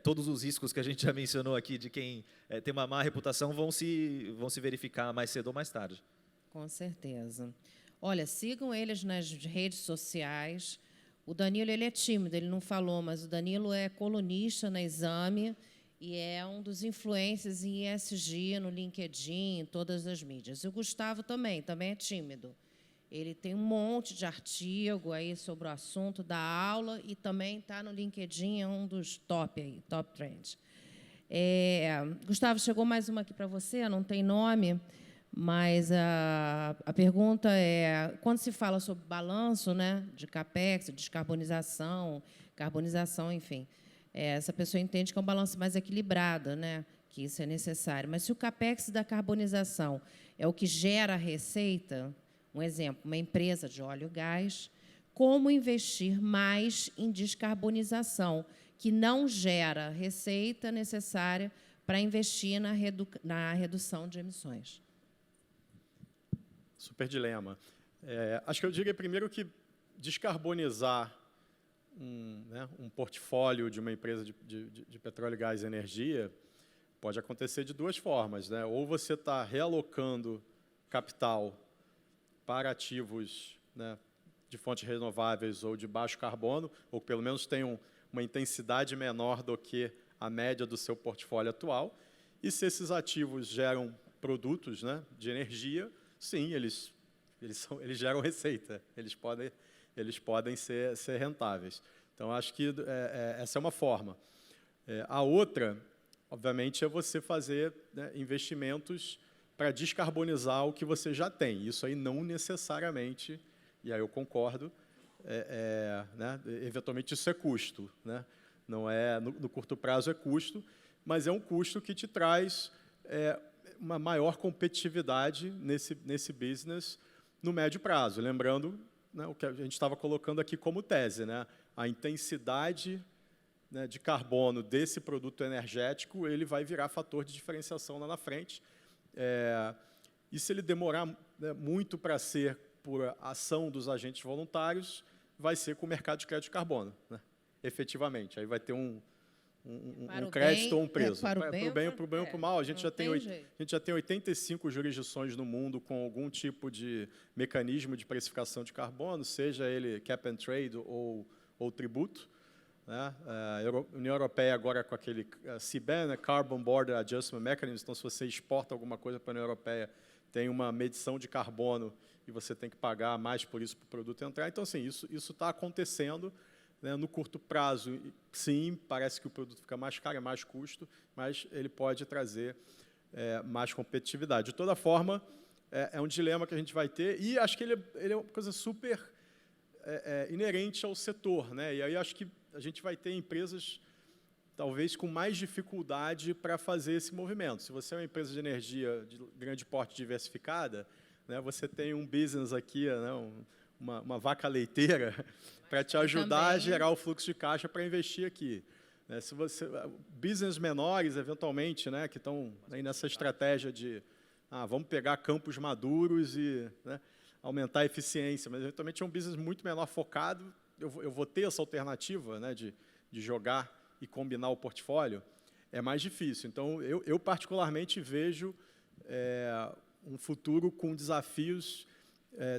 todos os riscos que a gente já mencionou aqui de quem tem uma má reputação vão se verificar mais cedo ou mais tarde. Com certeza. Olha, sigam eles nas redes sociais. O Danilo, ele é tímido, ele não falou, mas o Danilo é colunista na Exame e é um dos influencers em ESG, no LinkedIn, em todas as mídias. E o Gustavo também é tímido. Ele tem um monte de artigo aí sobre o assunto da aula e também está no LinkedIn, é um dos top trends. Gustavo, chegou mais uma aqui para você, não tem nome, mas a pergunta é, quando se fala sobre balanço, né, de CAPEX, descarbonização, carbonização, enfim, essa pessoa entende que é um balanço mais equilibrado, né, que isso é necessário. Mas se o CAPEX da carbonização é o que gera receita, um exemplo, uma empresa de óleo e gás, como investir mais em descarbonização, que não gera receita necessária para investir na redução de emissões? Super dilema. Acho que eu diria primeiro que descarbonizar um portfólio de uma empresa de petróleo, gás e energia pode acontecer de duas formas, né? Ou você está realocando capital para ativos, né, de fontes renováveis ou de baixo carbono, ou pelo menos tenham uma intensidade menor do que a média do seu portfólio atual. E se esses ativos geram produtos, né, de energia, sim, eles geram receita, eles podem ser rentáveis. Então, acho que essa é uma forma. A outra, obviamente, é você fazer, né, investimentos para descarbonizar o que você já tem. Isso aí não necessariamente, e aí eu concordo, né, eventualmente isso é custo, né? Não é, no curto prazo é custo, mas é um custo que te traz uma maior competitividade nesse business no médio prazo. Lembrando, né, o que a gente estava colocando aqui como tese, né? A intensidade, né, de carbono desse produto energético, ele vai virar fator de diferenciação lá na frente. E se ele demorar, né, muito para ser por ação dos agentes voluntários, vai ser com o mercado de crédito de carbono, né, efetivamente. Aí vai ter um crédito ou um preço. Para o bem ou para o mal. A gente já tem 85 jurisdições no mundo com algum tipo de mecanismo de precificação de carbono, seja ele cap and trade ou tributo, né? A União Europeia agora com aquele CBAM, né? Carbon Border Adjustment Mechanism. Então, se você exporta alguma coisa para a União Europeia, tem uma medição de carbono e você tem que pagar mais por isso para o produto entrar. Então, assim, isso está acontecendo. Né, no curto prazo, sim, parece que o produto fica mais caro, é mais custo, mas ele pode trazer mais competitividade. De toda forma, é um dilema que a gente vai ter, e acho que ele é uma coisa super inerente ao setor. Né, e aí acho que a gente vai ter empresas, talvez, com mais dificuldade para fazer esse movimento. Se você é uma empresa de energia de grande porte diversificada, né, você tem um business aqui, né, uma vaca leiteira para te ajudar a gerar o fluxo de caixa para investir aqui. Se você, business menores, eventualmente, né, que estão aí nessa estratégia de vamos pegar campos maduros e, né, aumentar a eficiência, mas eventualmente é um business muito menor focado, eu vou ter essa alternativa, né, de jogar e combinar o portfólio, é mais difícil. Então, eu particularmente vejo um futuro com desafios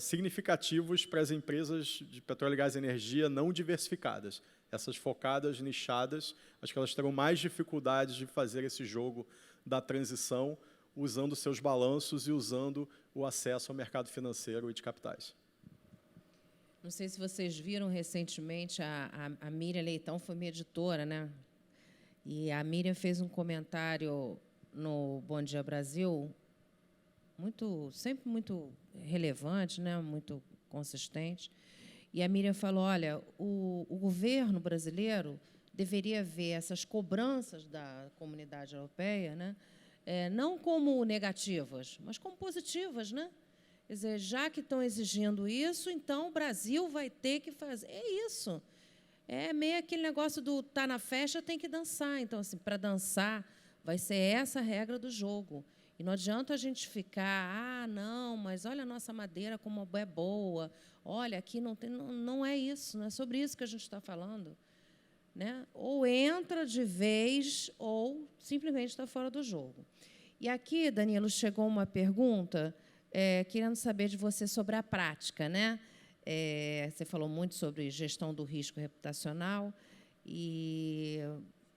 significativos para as empresas de petróleo, gás e energia não diversificadas. Essas focadas, nichadas, acho que elas terão mais dificuldades de fazer esse jogo da transição, usando seus balanços e usando o acesso ao mercado financeiro e de capitais. Não sei se vocês viram recentemente, a Miriam Leitão foi minha editora, né? E a Miriam fez um comentário no Bom Dia Brasil, sempre muito relevante, né? Muito consistente. E a Miriam falou, olha, o governo brasileiro deveria ver essas cobranças da comunidade europeia, né, não como negativas, mas como positivas. Né? Quer dizer, já que estão exigindo isso, então o Brasil vai ter que fazer. É isso. É meio aquele negócio do tá na festa, tem que dançar. Então, assim, para dançar, vai ser essa a regra do jogo. E não adianta a gente ficar, não, mas olha a nossa madeira como é boa, olha, aqui não tem, não é isso, não é sobre isso que a gente está falando. Né? Ou entra de vez, ou simplesmente está fora do jogo. E aqui, Danilo, chegou uma pergunta, querendo saber de você sobre a prática. Né? Você falou muito sobre gestão do risco reputacional, e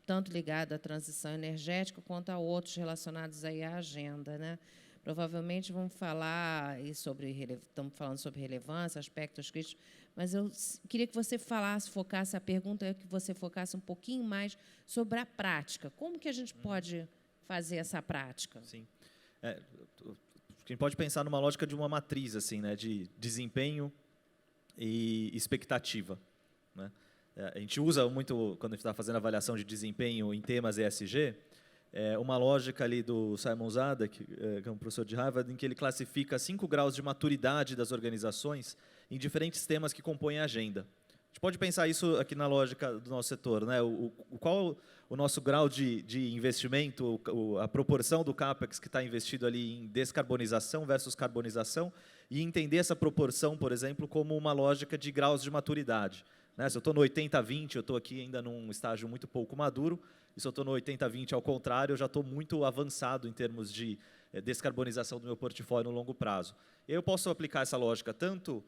tanto ligado à transição energética quanto a outros relacionados aí à agenda. Né? Provavelmente vamos falar estamos falando sobre relevância, aspectos críticos, mas eu queria que você focasse a pergunta, que você focasse um pouquinho mais sobre a prática. Como que a gente pode fazer essa prática? Sim. A gente pode pensar numa lógica de uma matriz, assim, né, de desempenho e expectativa. Né? A gente usa muito, quando a gente está fazendo avaliação de desempenho em temas ESG, uma lógica ali do Simon Zadek, que é um professor de Harvard, em que ele classifica 5 graus de maturidade das organizações em diferentes temas que compõem a agenda. A gente pode pensar isso aqui na lógica do nosso setor. Né? Qual o nosso grau de investimento, a proporção do CAPEX que está investido ali em descarbonização versus carbonização, e entender essa proporção, por exemplo, como uma lógica de graus de maturidade. Né? Se eu estou no 80-20, eu estou aqui ainda num estágio muito pouco maduro, e se eu estou no 80-20, ao contrário, eu já estou muito avançado em termos de descarbonização do meu portfólio no longo prazo. E eu posso aplicar essa lógica tanto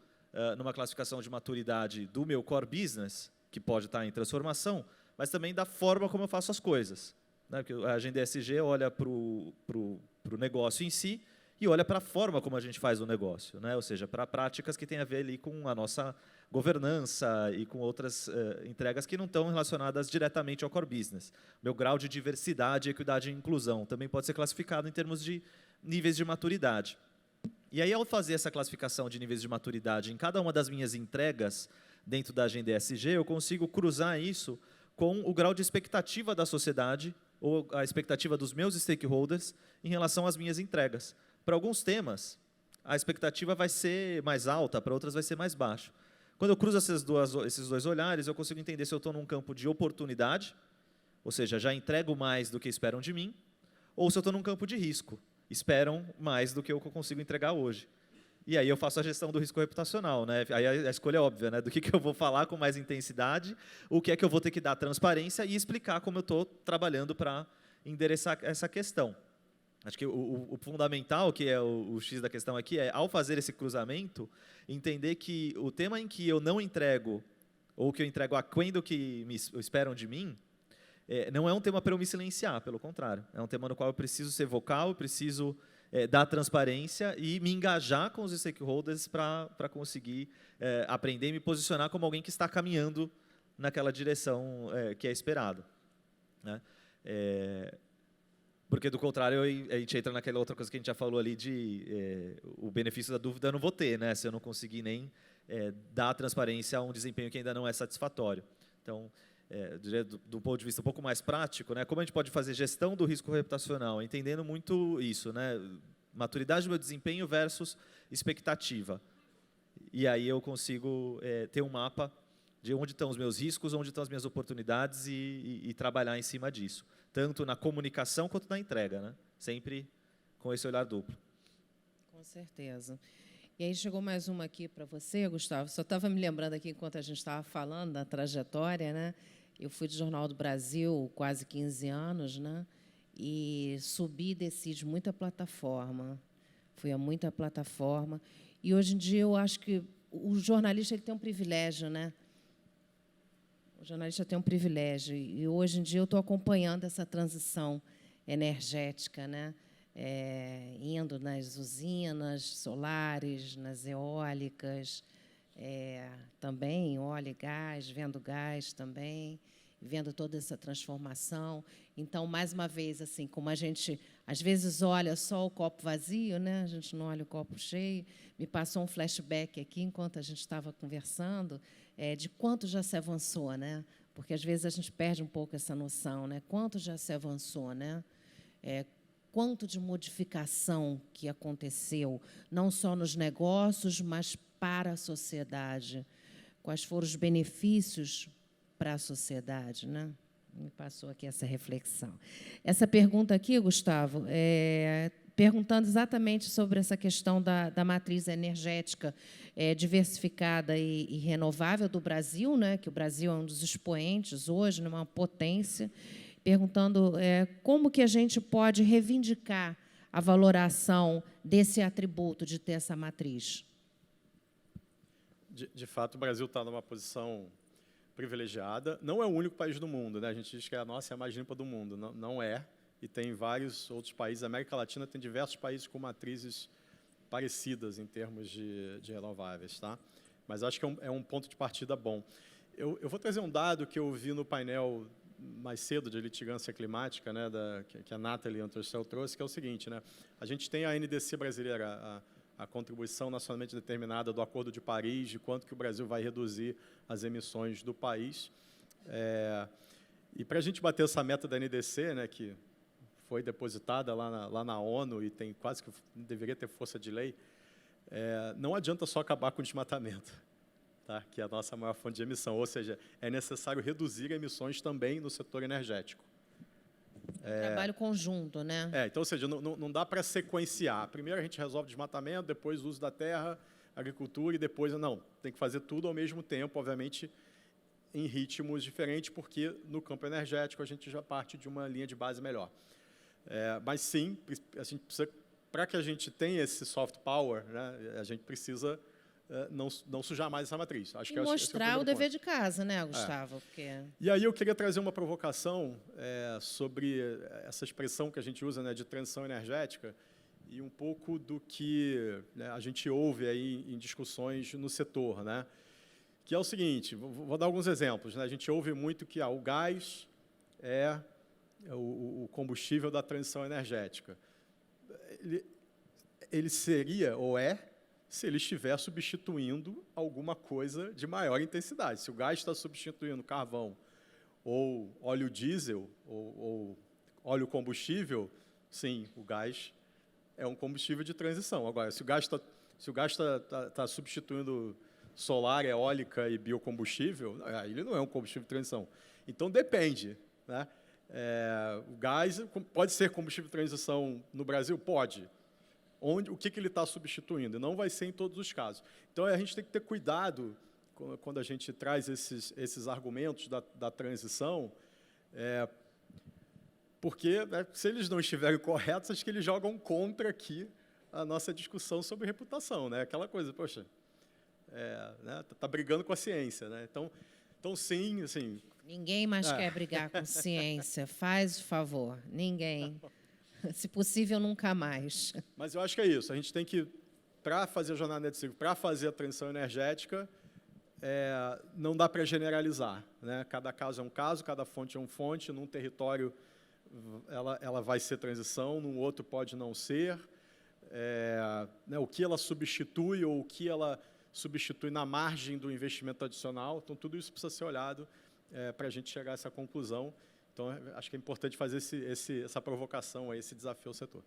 numa classificação de maturidade do meu core business, que pode estar em transformação, mas também da forma como eu faço as coisas. Né? Porque a agenda ESG olha para o negócio em si e olha para a forma como a gente faz o negócio, né? Ou seja, para práticas que têm a ver ali com a nossa governança e com outras entregas que não estão relacionadas diretamente ao core business. Meu grau de diversidade, equidade e inclusão também pode ser classificado em termos de níveis de maturidade. E aí, ao fazer essa classificação de níveis de maturidade em cada uma das minhas entregas dentro da agenda ESG, eu consigo cruzar isso com o grau de expectativa da sociedade ou a expectativa dos meus stakeholders em relação às minhas entregas. Para alguns temas, a expectativa vai ser mais alta, para outras vai ser mais baixa. Quando eu cruzo esses dois olhares, eu consigo entender se eu estou num campo de oportunidade, ou seja, já entrego mais do que esperam de mim, ou se eu estou num campo de risco. esperam mais do que eu consigo entregar hoje. E aí eu faço a gestão do risco reputacional, né? Aí a escolha é óbvia, né? Do que eu vou falar com mais intensidade, o que é que eu vou ter que dar transparência e explicar como eu estou trabalhando para endereçar essa questão. Acho que o fundamental, que é o X da questão aqui, é, ao fazer esse cruzamento, entender que o tema em que eu não entrego, ou que eu entrego aquém do que esperam de mim, não é um tema para eu me silenciar, pelo contrário. É um tema no qual eu preciso ser vocal, eu preciso dar transparência e me engajar com os stakeholders para conseguir aprender e me posicionar como alguém que está caminhando naquela direção que é esperado, né? Porque, do contrário, a gente entra naquela outra coisa que a gente já falou ali de o benefício da dúvida eu não vou ter, né? Se eu não conseguir nem dar transparência a um desempenho que ainda não é satisfatório. Então, do ponto de vista um pouco mais prático, né? Como a gente pode fazer gestão do risco reputacional? Entendendo muito isso, né? Maturidade do meu desempenho versus expectativa. E aí eu consigo ter um mapa de onde estão os meus riscos, onde estão as minhas oportunidades e trabalhar em cima disso. Tanto na comunicação quanto na entrega, né? Sempre com esse olhar duplo. Com certeza. E aí chegou mais uma aqui para você, Gustavo. Só estava me lembrando aqui, enquanto a gente estava falando da trajetória, né? Eu fui do Jornal do Brasil quase 15 anos, né? E subi e desci de muita plataforma. Fui a muita plataforma. E, hoje em dia, eu acho que o jornalista ele tem um privilégio, né? O jornalista tem um privilégio. E, hoje em dia, eu estou acompanhando essa transição energética, né? Indo nas usinas solares, nas eólicas, também óleo e gás, vendo gás também, vendo toda essa transformação. Então, mais uma vez, assim, como a gente às vezes olha só o copo vazio, né? A gente não olha o copo cheio. Me passou um flashback aqui enquanto a gente estava conversando de quanto já se avançou, né? Porque às vezes a gente perde um pouco essa noção, né? Quanto já se avançou, né? Quanto de modificação que aconteceu, não só nos negócios, mas para a sociedade. Quais foram os benefícios para a sociedade, né? Me passou aqui essa reflexão. Essa pergunta aqui, Gustavo, perguntando exatamente sobre essa questão da matriz energética diversificada e renovável do Brasil, né? Que o Brasil é um dos expoentes hoje, numa potência, perguntando como que a gente pode reivindicar a valoração desse atributo de ter essa matriz. De fato, o Brasil está numa posição privilegiada. Não é o único país do mundo, né? A gente diz que a nossa é a mais limpa do mundo. Não é. E tem vários outros países. A América Latina tem diversos países com matrizes parecidas em termos de renováveis, tá? Mas acho que é um ponto de partida bom. Eu vou trazer um dado que eu vi no painel mais cedo de litigância climática, né, que a Nathalie Antoncel trouxe, que é o seguinte, né? A gente tem a NDC brasileira, a contribuição nacionalmente determinada do Acordo de Paris, de quanto que o Brasil vai reduzir as emissões do país. E para a gente bater essa meta da NDC, né, que foi depositada lá na ONU e tem quase que deveria ter força de lei, não adianta só acabar com o desmatamento, tá? Que é a nossa maior fonte de emissão, ou seja, é necessário reduzir emissões também no setor energético. Trabalho conjunto, né? Então, ou seja, não dá para sequenciar. Primeiro a gente resolve o desmatamento, depois o uso da terra, agricultura, e depois, não, tem que fazer tudo ao mesmo tempo, obviamente, em ritmos diferentes, porque no campo energético a gente já parte de uma linha de base melhor. Mas, sim, a gente precisa, para que a gente tenha esse soft power, né, a gente precisa não sujar mais essa matriz. Acho que mostrar o dever de casa, né, Gustavo? E aí eu queria trazer uma provocação sobre essa expressão que a gente usa, né, de transição energética, e um pouco do que, né, a gente ouve aí em discussões no setor, né, que é o seguinte, vou dar alguns exemplos, né, a gente ouve muito que o gás é o combustível da transição energética. Ele seria, ou se ele estiver substituindo alguma coisa de maior intensidade. Se o gás está substituindo carvão, ou óleo diesel, ou óleo combustível, sim, o gás é um combustível de transição. Agora, se o gás está substituindo solar, eólica e biocombustível, ele não é um combustível de transição. Então, depende, né? O gás pode ser combustível de transição no Brasil? Pode. O que ele está substituindo? Não vai ser em todos os casos. Então, a gente tem que ter cuidado quando a gente traz esses argumentos da transição, porque, se eles não estiverem corretos, acho que eles jogam contra aqui a nossa discussão sobre reputação, né? Aquela coisa, poxa, tá brigando com a ciência, né? Então sim, assim... Ninguém mais quer brigar com ciência, faz o favor, ninguém. Se possível, nunca mais. Mas eu acho que é isso, a gente tem que, para fazer a jornada net zero, para fazer a transição energética, não dá para generalizar, né? Cada caso é um caso, cada fonte é uma fonte, num território ela vai ser transição, num outro pode não ser, né, o que ela substitui ou o que ela substitui na margem do investimento adicional. Então, tudo isso precisa ser olhado para a gente chegar a essa conclusão. Então, acho que é importante fazer essa provocação, esse desafio ao setor.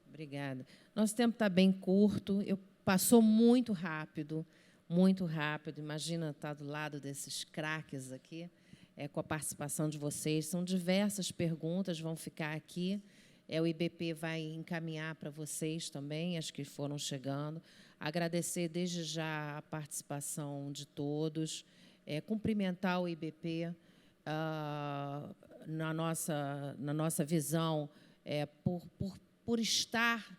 Obrigada. Nosso tempo está bem curto, passou muito rápido, muito rápido. Imagina estar do lado desses craques aqui, com a participação de vocês. São diversas perguntas, vão ficar aqui. O IBP vai encaminhar para vocês também, as que foram chegando. Agradecer desde já a participação de todos, cumprimentar o IBP na nossa visão, por estar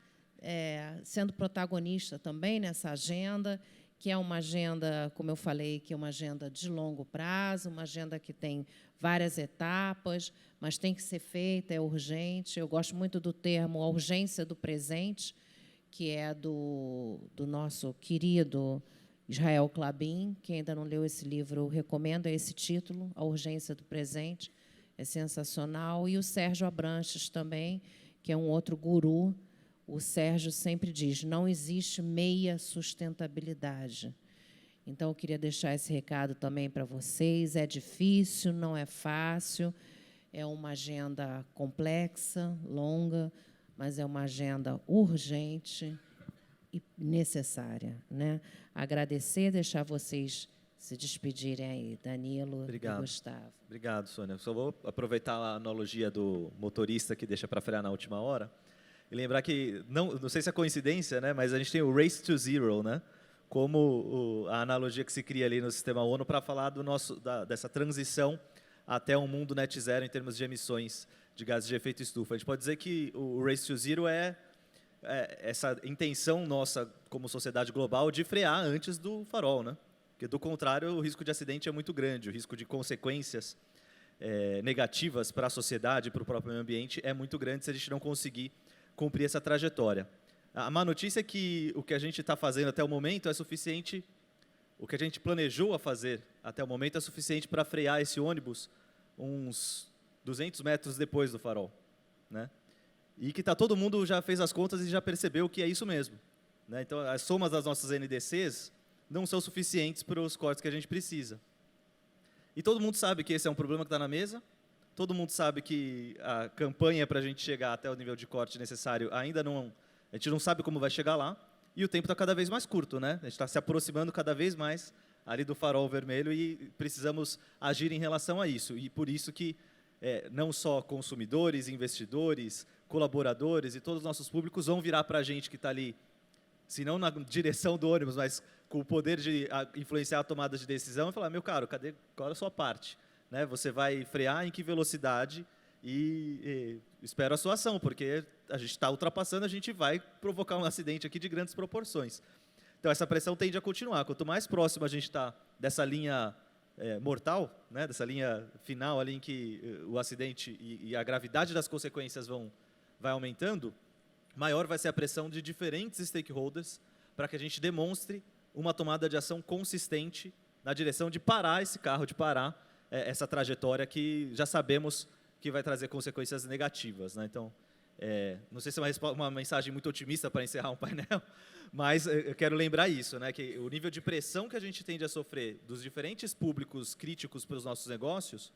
sendo protagonista também nessa agenda, que é uma agenda, como eu falei, que é uma agenda de longo prazo, uma agenda que tem várias etapas, mas tem que ser feita, é urgente. Eu gosto muito do termo a urgência do presente, que é do nosso querido Israel Klabin. Quem ainda não leu esse livro, eu recomendo, esse título, A Urgência do Presente, é sensacional. E o Sérgio Abranches também, que é um outro guru. O Sérgio sempre diz, não existe meia sustentabilidade. Então, eu queria deixar esse recado também para vocês. É difícil, não é fácil, é uma agenda complexa, longa, mas é uma agenda urgente e necessária, né? Agradecer, deixar vocês se despedirem aí, Danilo e Gustavo. Obrigado, Sônia. Só vou aproveitar a analogia do motorista que deixa para frear na última hora e lembrar que, não sei se é coincidência, né, mas a gente tem o Race to Zero, né, como a analogia que se cria ali no sistema ONU para falar dessa transição até um mundo net zero em termos de emissões de gases de efeito estufa. A gente pode dizer que o Race to Zero é essa intenção nossa como sociedade global de frear antes do farol, né? Porque, do contrário, o risco de acidente é muito grande, o risco de consequências negativas para a sociedade e para o próprio meio ambiente é muito grande se a gente não conseguir cumprir essa trajetória. A má notícia é que o que a gente está fazendo até o momento é suficiente, o que a gente planejou a fazer até o momento é suficiente para frear esse ônibus uns 200 metros depois do farol, né? E que todo mundo já fez as contas e já percebeu que é isso mesmo, né? Então, as somas das nossas NDCs não são suficientes para os cortes que a gente precisa. E todo mundo sabe que esse é um problema que está na mesa, todo mundo sabe que a campanha para a gente chegar até o nível de corte necessário ainda não... A gente não sabe como vai chegar lá, e o tempo está cada vez mais curto, né? A gente está se aproximando cada vez mais ali do farol vermelho e precisamos agir em relação a isso. E por isso que não só consumidores, investidores, colaboradores e todos os nossos públicos vão virar para a gente que está ali, se não na direção do ônibus, mas com o poder de influenciar a tomada de decisão e falar, meu caro, qual é a sua parte? Né? Você vai frear em que velocidade e espero a sua ação, porque a gente está ultrapassando, a gente vai provocar um acidente aqui de grandes proporções. Então, essa pressão tende a continuar. Quanto mais próximo a gente está dessa linha mortal, né, dessa linha final ali em que o acidente e a gravidade das consequências vai aumentando, maior vai ser a pressão de diferentes stakeholders para que a gente demonstre uma tomada de ação consistente na direção de parar esse carro, de parar essa trajetória que já sabemos que vai trazer consequências negativas, né? Então, não sei se é uma mensagem muito otimista para encerrar um painel, mas eu quero lembrar isso, né, que o nível de pressão que a gente tende a sofrer dos diferentes públicos críticos para os nossos negócios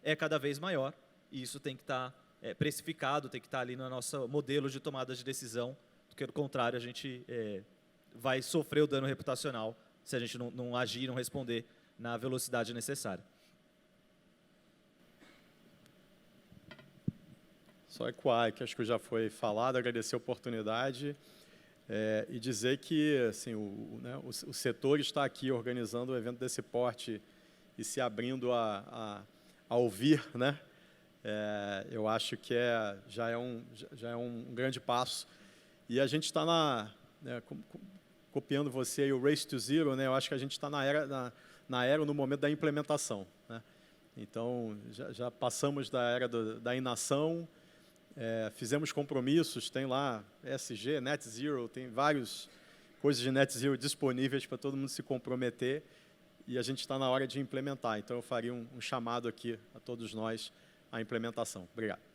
é cada vez maior, e isso tem que estar precificado, tem que estar ali no nosso modelo de tomada de decisão, porque, do contrário, a gente vai sofrer o dano reputacional se a gente não agir e não responder na velocidade necessária. Só ecoar, que acho que já foi falado, agradecer a oportunidade e dizer que assim, o setor está aqui organizando um evento desse porte e se abrindo a ouvir, né? Eu acho que já é um grande passo. E a gente está copiando você aí, o Race to Zero, né? Eu acho que a gente está na era no momento da implementação, né? Então, já passamos da era da inação, fizemos compromissos, tem lá ESG, Net Zero, tem várias coisas de Net Zero disponíveis para todo mundo se comprometer, e a gente está na hora de implementar. Então, eu faria um chamado aqui a todos nós à implementação. Obrigado.